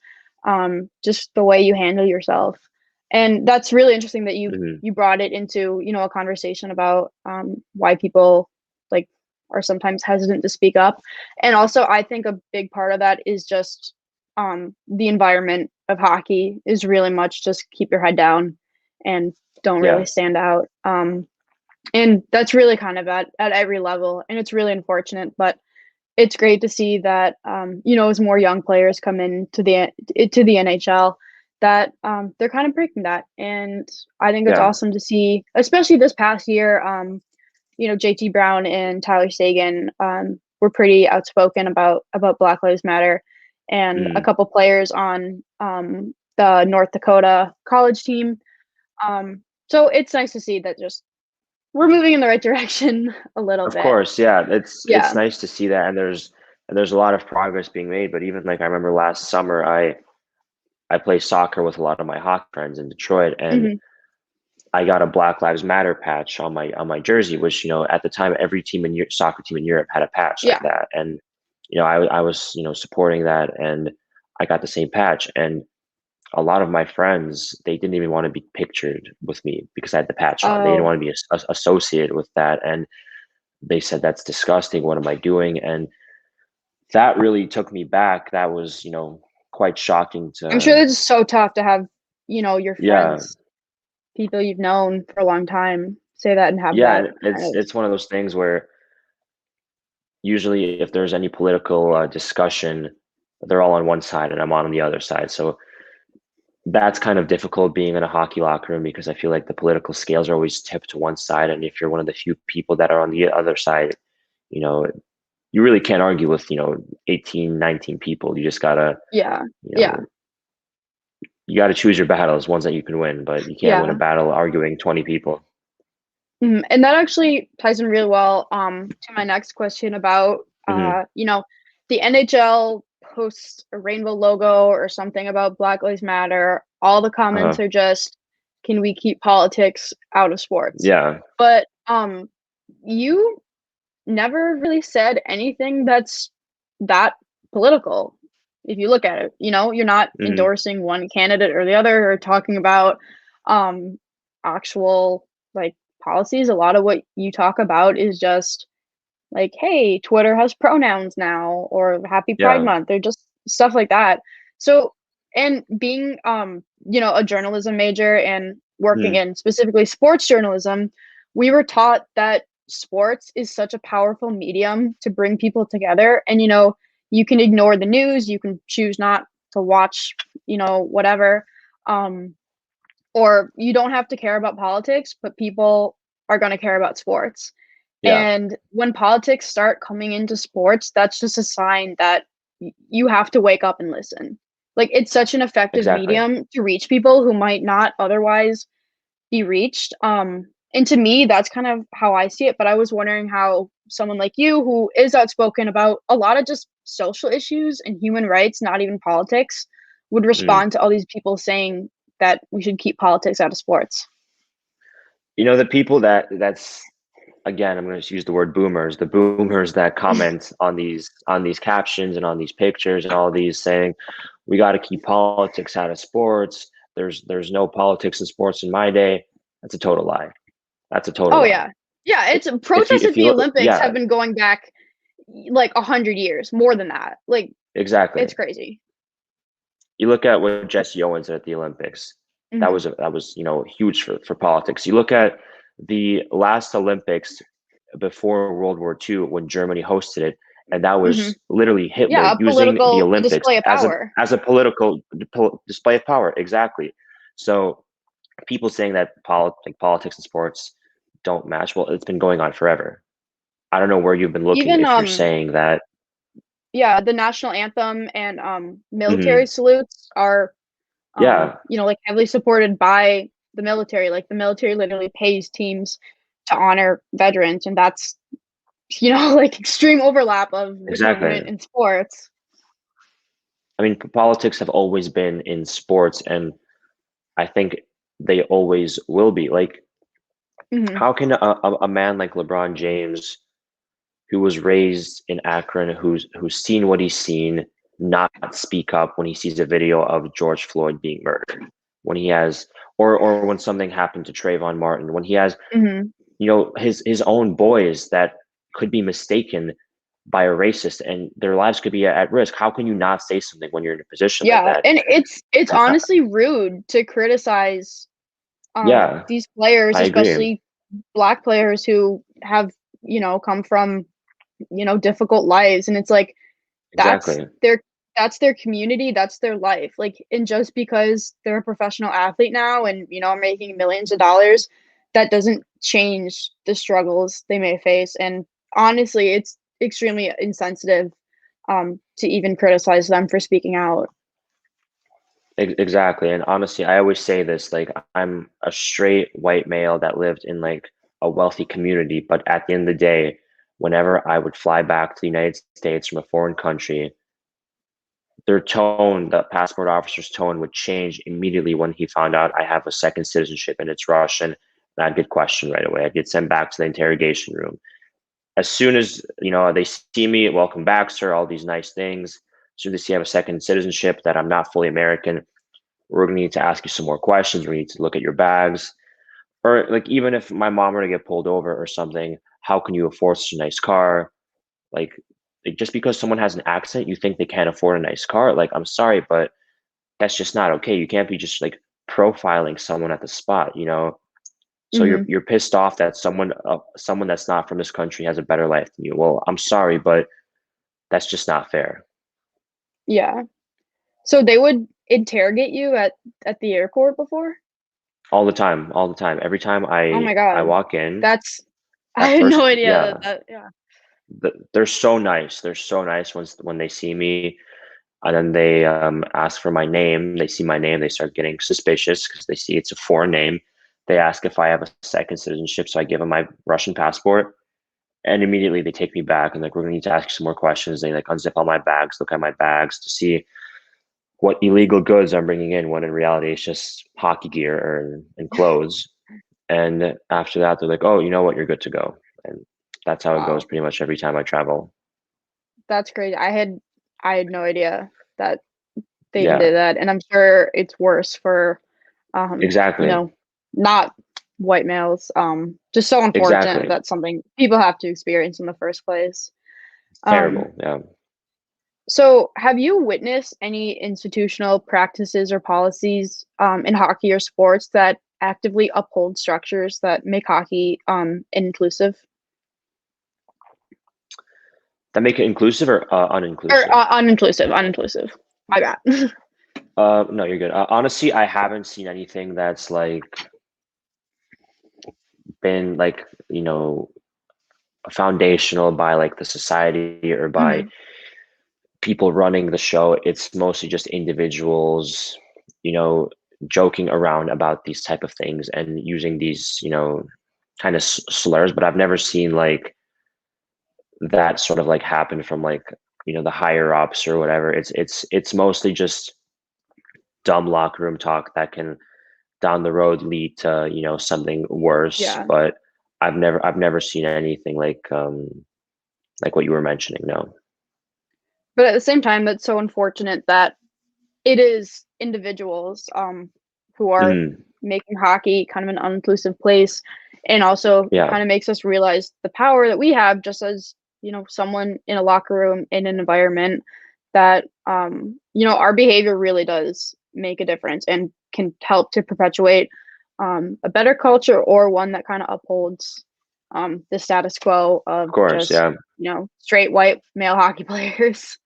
Speaker 1: just the way you handle yourself. And that's really interesting that you
Speaker 2: Hmm.
Speaker 1: you brought it into, a conversation about, why people, like, are sometimes hesitant to speak up. And also, I think a big part of that is just, the environment of hockey is really much just keep your head down and don't really
Speaker 2: Yeah.
Speaker 1: stand out. And that's really kind of at every level, and it's really unfortunate, but it's great to see that, as more young players come to the NHL, that they're kind of breaking that, and I think it's
Speaker 2: Yeah.
Speaker 1: awesome to see, especially this past year. JT Brown and Tyler Sagan were pretty outspoken about Black Lives Matter, and a
Speaker 2: Mm.
Speaker 1: couple players on the North Dakota college team. So it's nice to see that just we're moving in the right direction a little
Speaker 2: Of
Speaker 1: bit.
Speaker 2: course, yeah. It's
Speaker 1: Yeah.
Speaker 2: nice to see that, and there's a lot of progress being made. But even like I remember last summer, I play soccer with a lot of my hockey friends in Detroit, and
Speaker 1: Hmm.
Speaker 2: I got a Black Lives Matter patch on my jersey, which at the time every soccer team in Europe had a patch like
Speaker 1: Yeah.
Speaker 2: that, and I was supporting that, and I got the same patch, and a lot of my friends, they didn't even want to be pictured with me because I had the patch on. They didn't
Speaker 1: Oh,
Speaker 2: want to be associated with that, and they said that's disgusting. What am I doing? And that really took me back. That was quite shocking
Speaker 1: I'm sure
Speaker 2: to.
Speaker 1: it's so tough to have, your
Speaker 2: Yeah,
Speaker 1: friends, people you've known for a long time say that and have
Speaker 2: yeah,
Speaker 1: that
Speaker 2: and
Speaker 1: kind
Speaker 2: it's
Speaker 1: of.
Speaker 2: it's one of those things where usually if there's any political discussion, they're all on one side and I'm on the other side. So that's kind of difficult being in a hockey locker room because I feel like the political scales are always tipped to one side, and if you're one of the few people that are on the other side, you know, you really can't argue with 18, 19 people. You just gotta,
Speaker 1: Yeah.
Speaker 2: you
Speaker 1: Yeah.
Speaker 2: know, you gotta choose your battles, ones that you can win, but you can't win a
Speaker 1: Yeah.
Speaker 2: battle arguing 20 people.
Speaker 1: And that actually ties in really well to my next question about
Speaker 2: Hmm.
Speaker 1: the NHL posts a rainbow logo or something about Black Lives Matter. All the comments
Speaker 2: Uh-huh.
Speaker 1: are just, can we keep politics out of sports?
Speaker 2: Yeah.
Speaker 1: But you never really said anything that's that political. If you look at it, you're not
Speaker 2: Hmm.
Speaker 1: endorsing one candidate or the other or talking about um actual like policies. A lot of what you talk about is just like, hey, Twitter has pronouns now, or happy Pride
Speaker 2: Yeah.
Speaker 1: Month, or just stuff like that. So, and being a journalism major and working
Speaker 2: Mm.
Speaker 1: in specifically sports journalism, we were taught that sports is such a powerful medium to bring people together. And you can ignore the news, you can choose not to watch, whatever. Um, or you don't have to care about politics, but people are going to care about sports.
Speaker 2: Yeah.
Speaker 1: And when politics start coming into sports, that's just a sign that you have to wake up and listen. Like, it's such an effective
Speaker 2: Exactly.
Speaker 1: medium to reach people who might not otherwise be reached. And to me, that's kind of how I see it. But I was wondering how someone like you, who is outspoken about a lot of just social issues and human rights, not even politics, would
Speaker 2: Mm.
Speaker 1: respond to all these people saying that we should keep politics out of sports.
Speaker 2: The people that's again, I'm going to use the word boomers, the boomers that comment on these captions and on these pictures and all these saying, we got to keep politics out of sports. There's no politics in sports in my day. That's a total lie. That's a total
Speaker 1: Oh
Speaker 2: lie.
Speaker 1: yeah. Yeah, it's
Speaker 2: If you
Speaker 1: protests at
Speaker 2: if you
Speaker 1: the
Speaker 2: look,
Speaker 1: Olympics
Speaker 2: yeah,
Speaker 1: have been going back like 100 years, more than that. Like,
Speaker 2: exactly.
Speaker 1: it's crazy.
Speaker 2: You look at what Jesse Owens did at the Olympics.
Speaker 1: Mhm.
Speaker 2: That was huge for politics. You look at the last Olympics before World War II when Germany hosted it, and that
Speaker 1: Mhm.
Speaker 2: was literally Hitler
Speaker 1: Yeah, a
Speaker 2: using the
Speaker 1: political
Speaker 2: Olympics
Speaker 1: display of power.
Speaker 2: as a political display of power. Exactly. So people saying that politics and sports don't match. Well, it's been going on forever. I don't know where you've been looking
Speaker 1: Even
Speaker 2: if you're saying that.
Speaker 1: yeah, the national anthem and military
Speaker 2: Hmm.
Speaker 1: salutes are
Speaker 2: Yeah,
Speaker 1: like heavily supported by the military. Like, the military literally pays teams to honor veterans, and that's like extreme overlap of the
Speaker 2: exactly.
Speaker 1: government and sports.
Speaker 2: I mean, politics have always been in sports, and I think they always will be. Like,
Speaker 1: Mhm.
Speaker 2: how can a man like LeBron James, who was raised in Akron, who's seen what he's seen, not speak up when he sees a video of George Floyd being murdered, when he has, or when something happened to Trayvon Martin, when he has,
Speaker 1: Mhm.
Speaker 2: his own boys that could be mistaken by a racist and their lives could be at risk. How can you not say something when you're in a position like
Speaker 1: Yeah,
Speaker 2: that?
Speaker 1: and it's honestly rude to criticize
Speaker 2: Yeah,
Speaker 1: these players,
Speaker 2: I agree.
Speaker 1: especially black players who have, come from, difficult lives, and it's like that's
Speaker 2: Exactly.
Speaker 1: their that's their community, that's their life, like, and just because they're a professional athlete now and, are making millions of dollars, that doesn't change the struggles they may face, and honestly, it's extremely insensitive, to even criticize them for speaking out.
Speaker 2: Exactly. And honestly, I always say this, like I'm a straight white male that lived in like a wealthy community, but at the end of the day, whenever I would fly back to the United States from a foreign country, their tone, the passport officer's tone would change immediately when he found out I have a second citizenship and it's Russian, and I'd get questioned right away. I'd get sent back to the interrogation room. As soon as, they see me, welcome back, sir, all these nice things. As soon as they see I have a second citizenship, that I'm not fully American, we're going to need to ask you some more questions. We need to look at your bags. Or like even if my mom were to get pulled over or something, how can you afford such a nice car? Like, just because someone has an accent, you think they can't afford a nice car? Like, I'm sorry, but that's just not okay. You can't be just like profiling someone at the spot. So you're
Speaker 1: Mhm.
Speaker 2: you're pissed off that someone that's not from this country has a better life than you. Well, I'm sorry, but that's just not fair.
Speaker 1: Yeah. So they would interrogate you at the airport before?
Speaker 2: All the time, all the time. Every time
Speaker 1: Oh
Speaker 2: I
Speaker 1: my
Speaker 2: I
Speaker 1: god.
Speaker 2: walk in,
Speaker 1: That's I
Speaker 2: at
Speaker 1: had
Speaker 2: first,
Speaker 1: no idea
Speaker 2: yeah,
Speaker 1: that yeah.
Speaker 2: they're so nice. They're so nice when they see me, and then they ask for my name. They see my name, they start getting suspicious because they see it's a foreign name. They ask if I have a second citizenship, so I give them my Russian passport, and immediately they take me back and like we're gonna need to ask you some more questions. They like unzip all my bags, look at my bags to see what illegal goods I'm bringing in. When in reality, it's just hockey gear and clothes. And after that, they're like, "Oh, you know what? You're good to go." And that's how it goes
Speaker 1: Wow.
Speaker 2: pretty much every time I travel.
Speaker 1: That's crazy. I had no idea that they even
Speaker 2: Yeah,
Speaker 1: did that, and I'm sure it's worse for, you
Speaker 2: exactly,
Speaker 1: know, not white males. Just so unfortunate
Speaker 2: exactly.
Speaker 1: that's something people have to experience in the first place.
Speaker 2: It's
Speaker 1: Um,
Speaker 2: terrible. Yeah.
Speaker 1: so have you witnessed any institutional practices or policies, in hockey or sports that actively uphold structures that make hockey, inclusive?
Speaker 2: That make it inclusive or
Speaker 1: Or,
Speaker 2: uninclusive?
Speaker 1: uninclusive. My bad.
Speaker 2: No, you're good. Honestly, I haven't seen anything that's like been like foundational by like the society or by
Speaker 1: Mhm.
Speaker 2: people running the show. It's mostly just individuals, you know, joking around about these type of things and using these, kind of slurs. But I've never seen like that sort of like happen from like the higher ups or whatever. It's mostly just dumb locker room talk that can down the road lead to something worse.
Speaker 1: Yeah.
Speaker 2: But I've never seen anything like what you were mentioning. No.
Speaker 1: But at the same time, that's so unfortunate that it is individuals, who are
Speaker 2: Mhm.
Speaker 1: making hockey kind of an uninclusive place, and also
Speaker 2: Yeah.
Speaker 1: kind of makes us realize the power that we have just as, someone in a locker room, in an environment that, our behavior really does make a difference and can help to perpetuate, a better culture or one that kind of upholds, the status quo
Speaker 2: Of
Speaker 1: of
Speaker 2: course.
Speaker 1: just,
Speaker 2: Yeah.
Speaker 1: straight white male hockey players.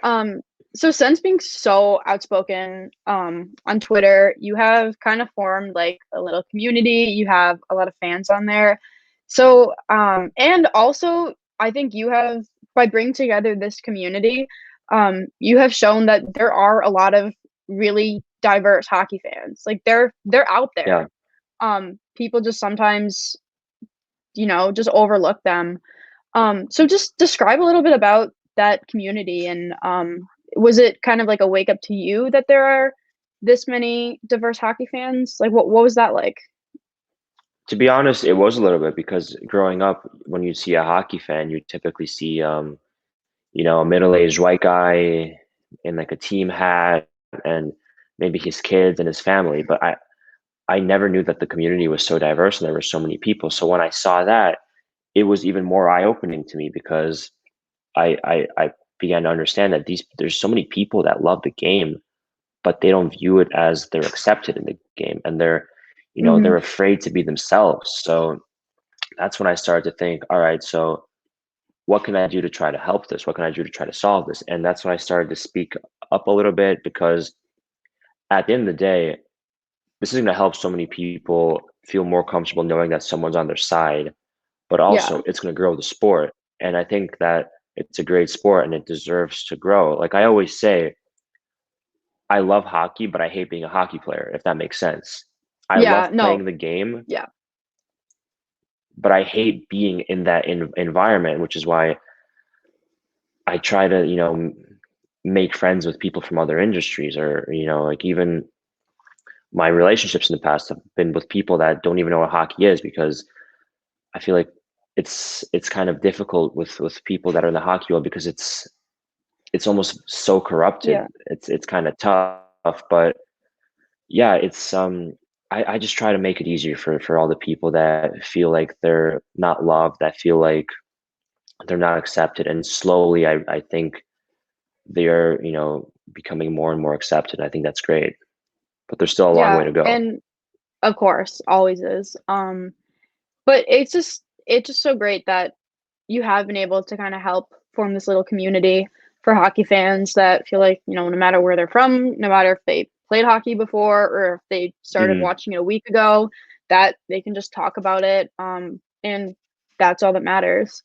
Speaker 1: Um, so since being so outspoken, on Twitter, you have kind of formed like a little community. You have a lot of fans on there. So, and also I think you have, by bringing together this community, you have shown that there are a lot of really diverse hockey fans. Like they're out
Speaker 2: Yeah.
Speaker 1: there. People just sometimes, just overlook them. So just describe a little bit about that community and, was it kind of like a wake up to you that there are this many diverse hockey fans? Like what was that like?
Speaker 2: To be honest, it was a little bit because growing up, when you see a hockey fan, you typically see, a middle-aged white guy in like a team hat and maybe his kids and his family. But I never knew that the community was so diverse and there were so many people. So when I saw that, it was even more eye-opening to me because I began to understand that there's so many people that love the game, but they don't view it as they're accepted in the game, and they're
Speaker 1: Mhm.
Speaker 2: they're afraid to be themselves. So that's when I started to think, all right, so what can I do to try to help this? What can I do to try to solve this? And that's when I started to speak up a little bit, because at the end of the day, this is going to help so many people feel more comfortable knowing that someone's on their side, but
Speaker 1: Yeah.
Speaker 2: also it's going to grow the sport. And I think that it's a great sport and it deserves to grow. Like I always say, I love hockey, but I hate being a hockey player, if that makes sense. I
Speaker 1: Yeah,
Speaker 2: love
Speaker 1: no.
Speaker 2: playing the game,
Speaker 1: Yeah.
Speaker 2: but I hate being in that environment, which is why I try to, make friends with people from other industries, or, like even my relationships in the past have been with people that don't even know what hockey is, because I feel like it's kind of difficult with people that are in the hockey world, because it's almost so corrupted.
Speaker 1: Yeah.
Speaker 2: It's kind of tough, but yeah, I just try to make it easier for all the people that feel like they're not loved, that feel like they're not accepted, and slowly I think they are, becoming more and more accepted. I think that's great, but there's still a long way
Speaker 1: Yeah,
Speaker 2: to go.
Speaker 1: and of course, always is. But it's just so great that you have been able to kinda help form this little community for hockey fans that feel like, no matter where they're from, no matter if they played hockey before or if they started
Speaker 2: Hmm.
Speaker 1: watching it a week ago, that they can just talk about it, and that's all that matters.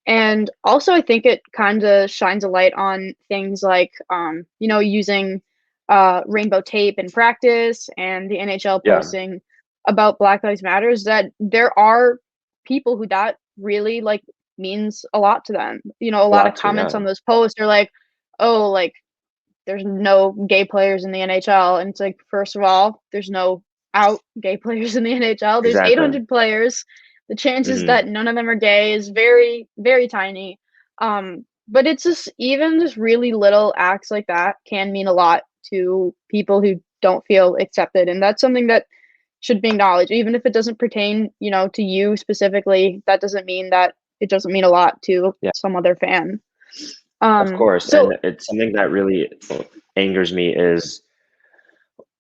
Speaker 1: And also, I think it kinda shines a light on things like, using, rainbow tape in practice and the NHL
Speaker 2: Yeah,
Speaker 1: posting about Black Lives Matters, that there are people who that really, like, means a lot to them. A
Speaker 2: a
Speaker 1: lot of
Speaker 2: lot to,
Speaker 1: comments
Speaker 2: yeah,
Speaker 1: on those posts are like, "Oh, like, there's no gay players in the NHL," and it's like, first of all, there's no out gay players in the NHL. There's
Speaker 2: exactly.
Speaker 1: 800 players. The chances
Speaker 2: Hmm.
Speaker 1: that none of them are gay is very, very tiny. But it's just really little acts like that can mean a lot to people who don't feel accepted, and that's something that should be acknowledged. Even if it doesn't pertain, to you specifically, that doesn't mean that it doesn't mean a lot to
Speaker 2: Yeah,
Speaker 1: some other fan.
Speaker 2: of course.
Speaker 1: So
Speaker 2: And it's something that really angers me is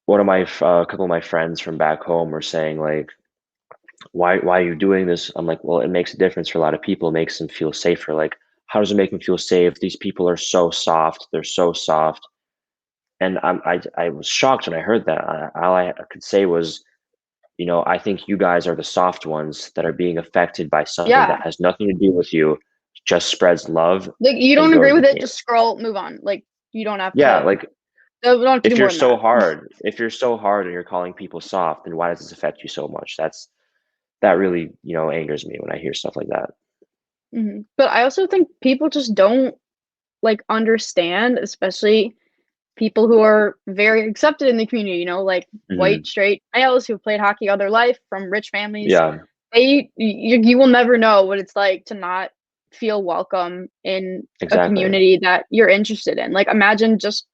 Speaker 2: a couple of my friends from back home were saying like, why are you doing this? I'm like, well, it makes a difference for a lot of people. It makes them feel safer. Like, how does it make them feel safe? These people are so soft. They're so soft. And I was shocked when I heard that. All I could say was, I think you guys are the soft ones that are being affected by something that
Speaker 1: yeah,
Speaker 2: has nothing to do with you, just spreads love
Speaker 1: like, you
Speaker 2: and
Speaker 1: don't agree
Speaker 2: grows the
Speaker 1: with it,
Speaker 2: game.
Speaker 1: just scroll, move on. Like, you don't have
Speaker 2: Yeah,
Speaker 1: to
Speaker 2: like
Speaker 1: we don't have to do more than that.
Speaker 2: if you're so hard and you're calling people soft, then why does this affect you so much? That really, angers me when I hear stuff like that.
Speaker 1: Mhm. But I also think people just don't, like, understand, especially people who are very accepted in the community, like white,
Speaker 2: Hmm.
Speaker 1: straight males who played hockey all their life from rich families.
Speaker 2: Yeah,
Speaker 1: You will never know what it's like to not feel welcome in a
Speaker 2: exactly.
Speaker 1: community that you're interested in. Like, imagine just,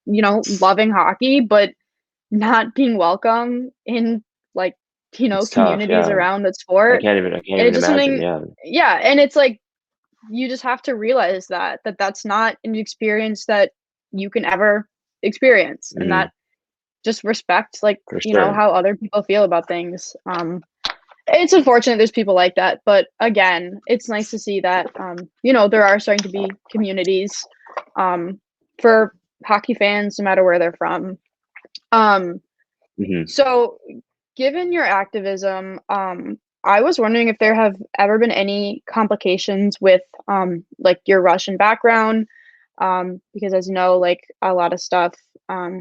Speaker 1: loving hockey, but not being welcome in, like,
Speaker 2: It's tough.
Speaker 1: communities
Speaker 2: Yeah,
Speaker 1: around the sport.
Speaker 2: I can't
Speaker 1: And
Speaker 2: even
Speaker 1: it's just
Speaker 2: imagine.
Speaker 1: something.
Speaker 2: Yeah.
Speaker 1: Yeah, and it's like, you just have to realize that that's not an experience that you can ever experience, and
Speaker 2: Hmm.
Speaker 1: that just respect, like,
Speaker 2: For sure.
Speaker 1: how other people feel about things. It's unfortunate there's people like that, but again, it's nice to see that, there are starting to be communities, um, for hockey fans no matter where they're from. Um,
Speaker 2: Hmm.
Speaker 1: so given your activism, I was wondering if there have ever been any complications with, like, your Russian background, because as you know, like, a lot of stuff,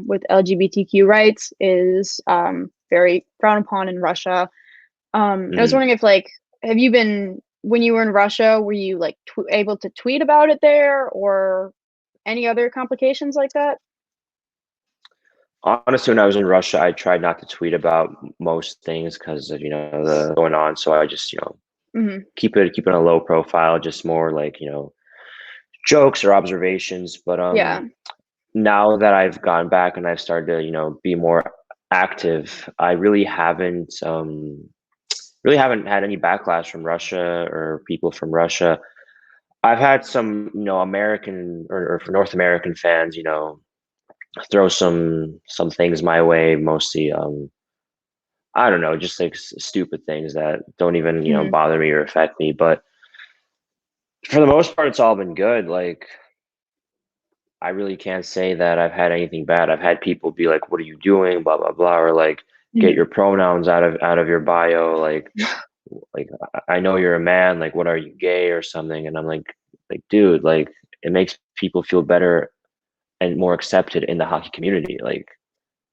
Speaker 1: with LGBTQ rights is, very frowned upon in Russia. I was
Speaker 2: Hmm.
Speaker 1: wondering if, like, have you been when you were in Russia, were you, like, able to tweet about it there, or any other complications like that?
Speaker 2: Honestly, when I was in Russia, I tried not to tweet about most things because of, the going on. So I just,
Speaker 1: Mhm.
Speaker 2: keep it a low profile, just more like, jokes or observations. But
Speaker 1: Yeah.
Speaker 2: now that I've gone back and I've started to, be more active, I really haven't had any backlash from Russia or people from Russia. I've had some, American or for North American fans, throw some things my way, mostly I don't know, just like stupid things that don't even,
Speaker 1: Hmm.
Speaker 2: bother me or affect me. But for the most part, it's all been good. Like, I really can't say that I've had anything bad. I've had people be like, "What are you doing?" Blah blah blah, or like, "Get
Speaker 1: Hmm.
Speaker 2: your pronouns out of your bio." Like I know you're a man. Like, what are you, gay or something? And I'm like, dude, like it makes people feel better and more accepted in the hockey community. Like,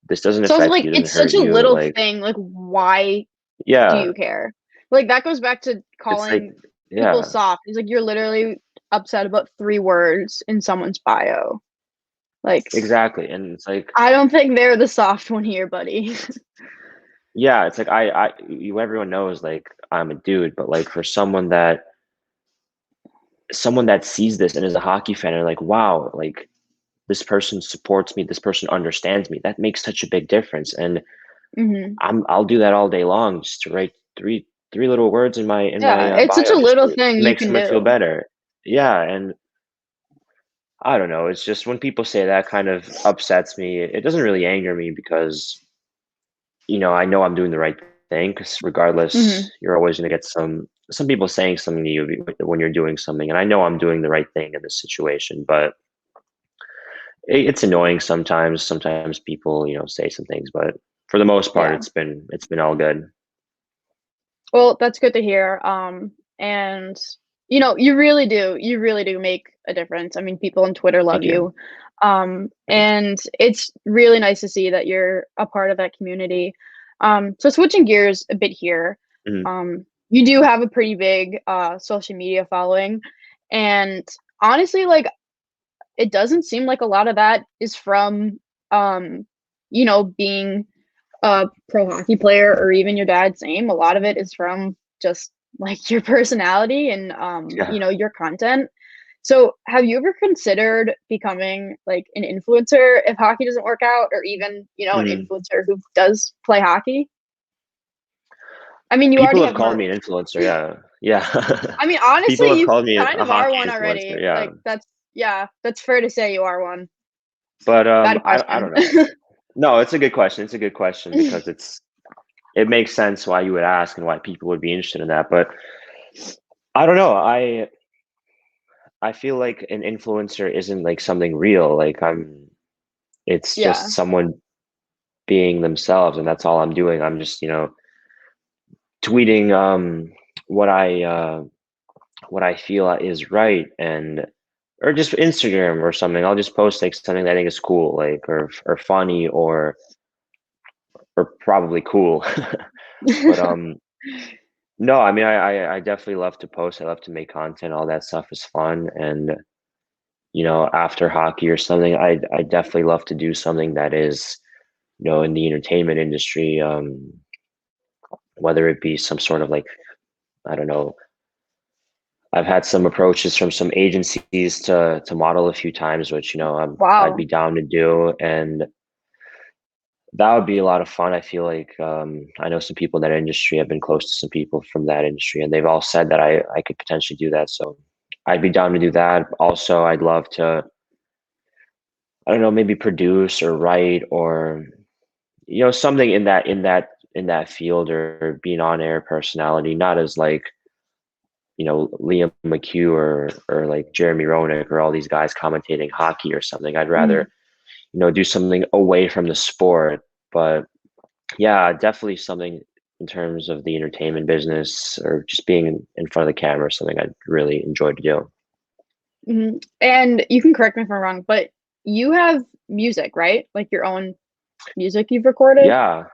Speaker 2: this doesn't
Speaker 1: So it's
Speaker 2: affect
Speaker 1: like
Speaker 2: you, doesn't
Speaker 1: it's such
Speaker 2: hurt
Speaker 1: a
Speaker 2: you.
Speaker 1: little
Speaker 2: Like,
Speaker 1: thing. Like, why do
Speaker 2: yeah,
Speaker 1: you care? Like that goes back to
Speaker 2: it's like,
Speaker 1: calling people
Speaker 2: yeah,
Speaker 1: soft. It's like you're literally upset about 3 words in someone's bio. Like,
Speaker 2: exactly. And it's like,
Speaker 1: I don't think they're the soft one here, buddy.
Speaker 2: yeah, it's like everyone knows like I'm a dude, but like for someone that sees this and is a hockey fan and like, wow, like this person supports me, this person understands me. That makes such a big difference. And
Speaker 1: Hmm.
Speaker 2: I'll do that all day long just to write three little words in my
Speaker 1: Yeah, it's such
Speaker 2: bio
Speaker 1: a
Speaker 2: just
Speaker 1: little
Speaker 2: to
Speaker 1: thing you
Speaker 2: make
Speaker 1: can
Speaker 2: someone feel
Speaker 1: do.
Speaker 2: better. Yeah, and I don't know. It's just when people say that kind of upsets me. It doesn't really anger me because I know I'm doing the right thing. Because regardless,
Speaker 1: Hmm.
Speaker 2: you're always going to get some people saying something to you when you're doing something, and I know I'm doing the right thing in this situation, but it's annoying sometimes. Sometimes people, say some things, but for the most part,
Speaker 1: Yeah.
Speaker 2: it's been all good.
Speaker 1: Well, that's good to hear. And you really do make a difference. I mean, people on Twitter love
Speaker 2: Thank you.
Speaker 1: you. And it's really nice to see that you're a part of that community. So switching gears a bit here,
Speaker 2: Mhm.
Speaker 1: you do have a pretty big social media following, and honestly, like it doesn't seem like a lot of that is from being a pro hockey player or even your dad's name. A lot of it is from just like your personality and
Speaker 2: Yeah.
Speaker 1: your content. So have you ever considered becoming like an influencer if hockey doesn't work out, or even, an
Speaker 2: Mhm.
Speaker 1: influencer who does play hockey? I mean, you
Speaker 2: People
Speaker 1: already
Speaker 2: have
Speaker 1: have
Speaker 2: called me
Speaker 1: merch.
Speaker 2: an influencer. Yeah. Yeah.
Speaker 1: I mean,
Speaker 2: People
Speaker 1: honestly,
Speaker 2: have
Speaker 1: you
Speaker 2: called me
Speaker 1: kind
Speaker 2: a
Speaker 1: of are
Speaker 2: hockey
Speaker 1: one
Speaker 2: influencer.
Speaker 1: already.
Speaker 2: Yeah.
Speaker 1: Like yeah, that's fair to say you are one.
Speaker 2: But
Speaker 1: Bad
Speaker 2: I
Speaker 1: question.
Speaker 2: don't know. No, it's a good question. It's a good question because it makes sense why you would ask and why people would be interested in that. But I don't know. I feel like an influencer isn't like something real. Like it's just
Speaker 1: Yeah.
Speaker 2: someone being themselves, and that's all I'm doing. I'm just, tweeting what I feel is right, and or just Instagram or something. I'll just post like something that I think is cool, like or funny or probably cool. But no, I mean I definitely love to post. I love to make content. All that stuff is fun, and after hockey or something, I definitely love to do something that is in the entertainment industry. Whether it be some sort of like, I don't know. I've had some approaches from some agencies to model a few times, which I'd
Speaker 1: Wow.
Speaker 2: be down to do, and that would be a lot of fun. I feel like I know some people in that industry. I've been close to some people from that industry, and they've all said that I could potentially do that. So I'd be down to do that. Also, I'd love to, I don't know, maybe produce or write or something in that field, or be an on-air personality, not as like Liam McHugh or like Jeremy Roenick or all these guys commentating hockey or something. I'd rather
Speaker 1: Mhm.
Speaker 2: do something away from the sport. But yeah, definitely something in terms of the entertainment business or just being in front of the camera is something I'd really enjoy to do.
Speaker 1: Mhm. And you can correct me if I'm wrong, but you have music, right? Like your own music you've recorded?
Speaker 2: Yeah,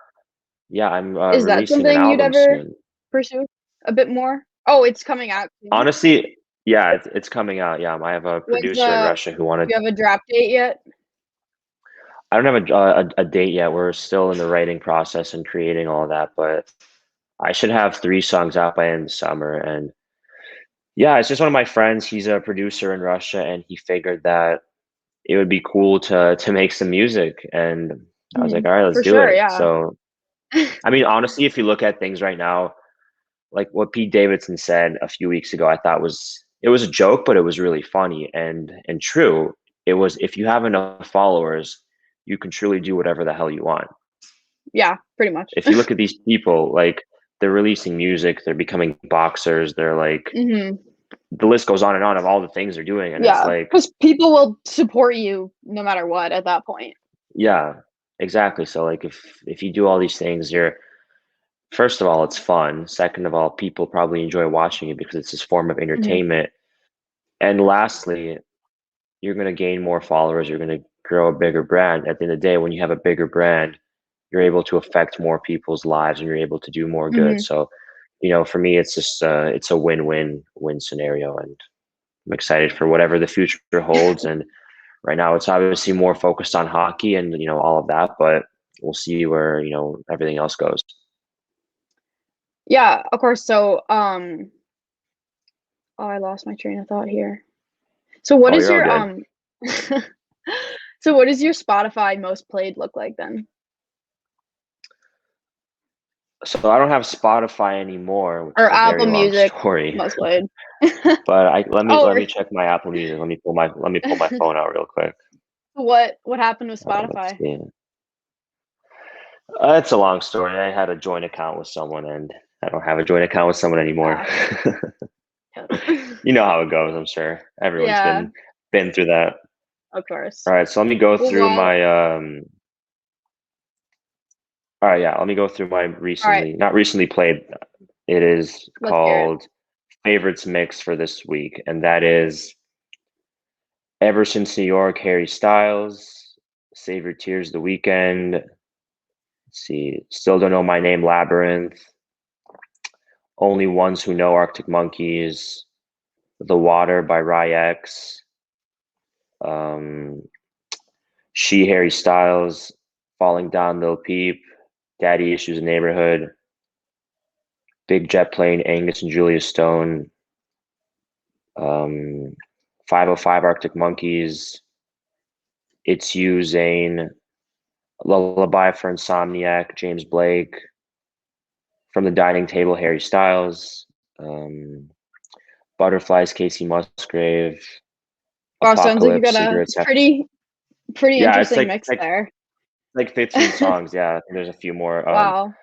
Speaker 2: yeah, I'm
Speaker 1: Is that
Speaker 2: releasing an
Speaker 1: something you'd
Speaker 2: album
Speaker 1: ever
Speaker 2: soon.
Speaker 1: pursue a bit more? Oh, it's coming out soon?
Speaker 2: Honestly, yeah, it's coming out. Yeah, I have a
Speaker 1: When's
Speaker 2: producer in Russia who
Speaker 1: do
Speaker 2: wanted.
Speaker 1: you have a drop date yet?
Speaker 2: I don't have a date yet. We're still in the writing process and creating all that, but I should have 3 songs out by end of summer. And yeah, it's just one of my friends. He's a producer in Russia, and he figured that it would be cool to make some music. And I was like,
Speaker 1: Mhm.
Speaker 2: all right, let's
Speaker 1: For
Speaker 2: do
Speaker 1: sure,
Speaker 2: it.
Speaker 1: yeah.
Speaker 2: So, I mean, honestly, if you look at things right now, like what Pete Davidson said a few weeks ago, I thought it was a joke, but it was really funny and true. It was, if you have enough followers, you can truly do whatever the hell you want.
Speaker 1: Yeah, pretty much.
Speaker 2: If you look at these people, like they're releasing music, they're becoming boxers, they're like
Speaker 1: Mhm.
Speaker 2: the list goes on and on of all the things they're doing, and it's
Speaker 1: Yeah,
Speaker 2: like,
Speaker 1: because people will support you no matter what at that point.
Speaker 2: yeah, exactly. So like if you do all these things, you're first of all, it's fun. Second of all, people probably enjoy watching it because it's this form of
Speaker 1: Mhm,
Speaker 2: entertainment. And lastly, you're going to gain more followers. You're going to grow a bigger brand. At the end of the day, when you have a bigger brand, you're able to affect more people's lives and you're able to do more good.
Speaker 1: mhm.
Speaker 2: So, for me, it's just it's a win-win-win scenario, and I'm excited for whatever the future holds. And right now, it's obviously more focused on hockey and all of that, but we'll see where everything else goes.
Speaker 1: Yeah, of course, so, oh, I lost my train of thought here. So what
Speaker 2: Oh,
Speaker 1: is
Speaker 2: you're all
Speaker 1: your,
Speaker 2: good.
Speaker 1: so what does your Spotify most played look like then?
Speaker 2: So I don't have Spotify anymore, which
Speaker 1: Or
Speaker 2: is a
Speaker 1: Apple
Speaker 2: very long
Speaker 1: Music
Speaker 2: story.
Speaker 1: most played?
Speaker 2: But I let me
Speaker 1: Oh,
Speaker 2: let
Speaker 1: or
Speaker 2: me check my Apple Music. Let me pull my phone out real quick.
Speaker 1: what happened with
Speaker 2: Let's
Speaker 1: Spotify?
Speaker 2: see. It's a long story. I had a joint account with someone, and I don't have a joint account with someone anymore.
Speaker 1: Ah, yeah.
Speaker 2: You know how it goes, I'm sure. Everyone's
Speaker 1: Yeah,
Speaker 2: been through that.
Speaker 1: of course.
Speaker 2: All right, so let me go
Speaker 1: Well,
Speaker 2: through
Speaker 1: well,
Speaker 2: my all right, yeah, let me go through my
Speaker 1: alright,
Speaker 2: recently not recently played. It is
Speaker 1: let's hear it.
Speaker 2: called favorites mix for this week, and that is Ever Since New York, Harry Styles, Save Your Tears, The Weekend. Let's see, Still Don't Know My Name, Labyrinth, Only Ones Who Know, Arctic Monkeys, The Water by Ryex, um, She, Harry Styles, Falling Down, Lil Peep, Daddy Issues, Neighborhood, Big Jet Plane, Angus and Julia Stone, um, 505 Arctic Monkeys, It's You, Zayn, Lullaby for Insomniac, James Blake, From the Dining Table, Harry Styles, um, Butterflies, Casey Musgrave,
Speaker 1: Wow, sounds like you
Speaker 2: Apocalypse,
Speaker 1: got a
Speaker 2: Cigarettes After.
Speaker 1: pretty
Speaker 2: Yeah, it's
Speaker 1: interesting
Speaker 2: like
Speaker 1: mix
Speaker 2: like
Speaker 1: there.
Speaker 2: like 15 songs. Yeah, I think there's a few more.
Speaker 1: Wow.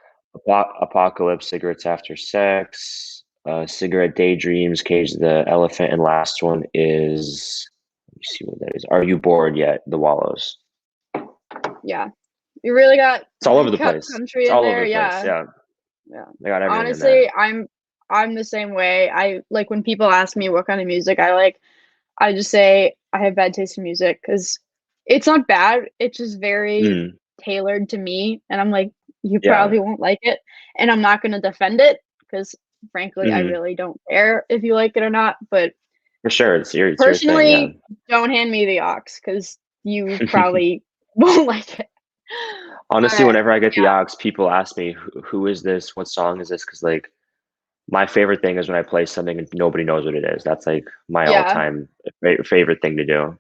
Speaker 2: Apocalypse, Cigarettes After Sex, Cigarette Daydreams, Cage the Elephant, and last one is, let me see what that is. Are You Bored Yet? The Wallows.
Speaker 1: Yeah. You really got
Speaker 2: It's all over the
Speaker 1: got
Speaker 2: place.
Speaker 1: country
Speaker 2: It's
Speaker 1: in
Speaker 2: all over
Speaker 1: there,
Speaker 2: the place.
Speaker 1: yeah.
Speaker 2: Yeah,
Speaker 1: Yeah.
Speaker 2: they got everything in there.
Speaker 1: Honestly, I'm the same way. I like when people ask me what kind of music I like, I just say I have bad taste in music because it's not bad. It's just very
Speaker 2: Mm,
Speaker 1: tailored to me, and I'm like, you
Speaker 2: yeah.
Speaker 1: probably won't like it, and I'm not gonna defend it because frankly, I
Speaker 2: Hmm.
Speaker 1: really don't care if you like it or not. But
Speaker 2: For sure, it's your thing. Yeah.
Speaker 1: personally, don't hand me the aux because you probably won't like it.
Speaker 2: Honestly,
Speaker 1: But
Speaker 2: whenever I get the
Speaker 1: yeah,
Speaker 2: aux, people ask me, who is this? What song is this? Because like my favorite thing is when I play something and nobody knows what it is. That's like my
Speaker 1: yeah.
Speaker 2: all-time favorite thing to do.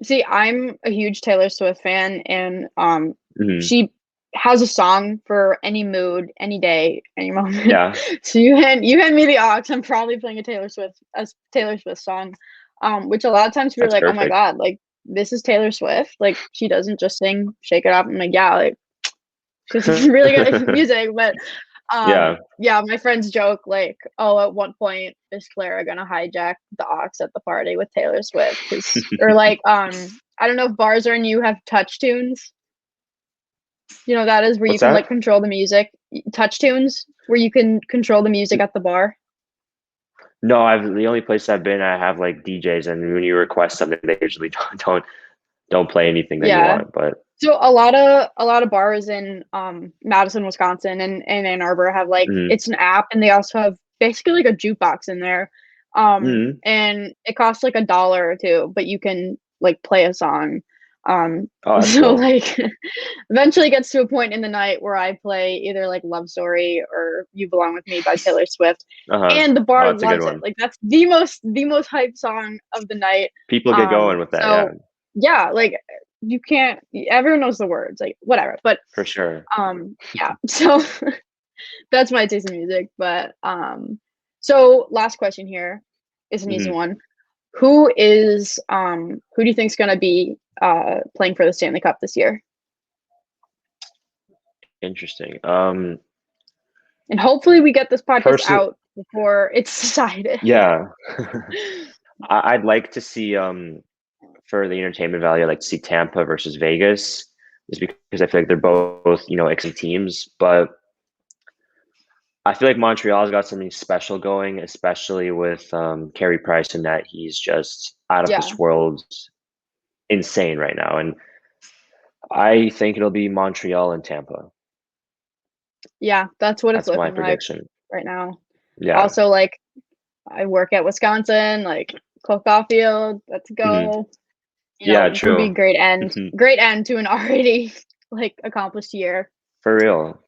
Speaker 1: See, I'm a huge Taylor Swift fan, and
Speaker 2: Hmm.
Speaker 1: she has a song for any mood, any day, any moment.
Speaker 2: Yeah,
Speaker 1: So you hand me the aux, I'm probably playing a Taylor Swift song, which a lot of times people are
Speaker 2: that's
Speaker 1: like, "Oh my
Speaker 2: perfect.
Speaker 1: god, like this is Taylor Swift, like she doesn't just sing Shake It Up." I'm like, "Yeah, like she's really good at music," but
Speaker 2: Yeah.
Speaker 1: yeah, my friends joke like, "Oh, at what point is Clara gonna hijack the aux at the party with Taylor Swift?" 'Cause or like, I don't know if bars are new have touch tunes. You know, that is where you
Speaker 2: What's
Speaker 1: can, like,
Speaker 2: that?
Speaker 1: control the music. Touch tunes, where you can control the music at the bar.
Speaker 2: No, I've the only place I've been, I have like DJs, and when you request something, they usually don't play anything that you
Speaker 1: Yeah.
Speaker 2: want. But
Speaker 1: So a lot of bars in, Madison, Wisconsin, and Ann Arbor have, like
Speaker 2: mm,
Speaker 1: it's an app, and they also have basically like a jukebox in there,
Speaker 2: mm,
Speaker 1: and it costs like $1 or 2, but you can, like, play a song,
Speaker 2: oh, that's
Speaker 1: so,
Speaker 2: cool.
Speaker 1: like, eventually it gets to a point in the night where I play either, like, Love Story or You Belong With Me by Taylor Swift,
Speaker 2: Uh huh.
Speaker 1: and the
Speaker 2: Oh,
Speaker 1: bar
Speaker 2: that's a good
Speaker 1: loves it,
Speaker 2: one.
Speaker 1: like, that's the most hyped song of the night,
Speaker 2: People get going with that. Yeah,
Speaker 1: so yeah, like, you can't everyone knows the words, like, whatever, but,
Speaker 2: for sure.
Speaker 1: yeah, so that's my taste in music, but, so last question here is an easy
Speaker 2: Hmm.
Speaker 1: one. Who do you think's gonna be, playing for the Stanley Cup this year?
Speaker 2: Interesting.
Speaker 1: And hopefully we get this podcast
Speaker 2: Person,
Speaker 1: out before it's decided.
Speaker 2: yeah. I'd like to see for the entertainment value, I'd like to see Tampa versus Vegas, just because I feel like they're both, excellent teams. But I feel like Montreal's got something special going, especially with Carey Price, in that he's just out of
Speaker 1: Yeah.
Speaker 2: this world, insane right now. And I think it'll be Montreal and Tampa.
Speaker 1: Yeah, that's what it's
Speaker 2: That's my
Speaker 1: looking like
Speaker 2: prediction.
Speaker 1: right now.
Speaker 2: Yeah.
Speaker 1: Also, like, I work at Wisconsin, like Cole Caulfield, let's
Speaker 2: Hmm.
Speaker 1: go.
Speaker 2: Yeah,
Speaker 1: Would be
Speaker 2: true.
Speaker 1: great end to an already like accomplished year.
Speaker 2: For real.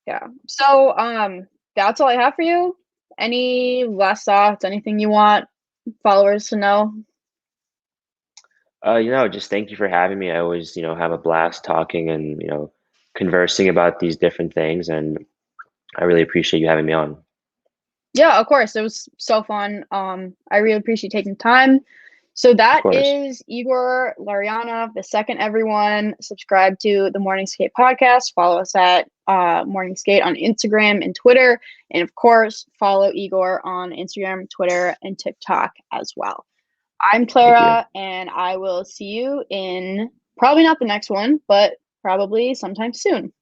Speaker 1: Yeah. So that's all I have for you. Any last thoughts, anything you want followers to know?
Speaker 2: Just thank you for having me. I always, have a blast talking and, conversing about these different things. And I really appreciate you having me on.
Speaker 1: Yeah, of course. It was so fun. I really appreciate taking time. So
Speaker 2: Of
Speaker 1: that
Speaker 2: course.
Speaker 1: is Igor Larionov, the second everyone. Subscribe to the Morning Skate podcast. Follow us at Morning Skate on Instagram and Twitter. And of course, follow Igor on Instagram, Twitter, and TikTok as well. I'm
Speaker 2: Thank you.
Speaker 1: Clara, and I will see you in probably not the next one, but probably sometime soon.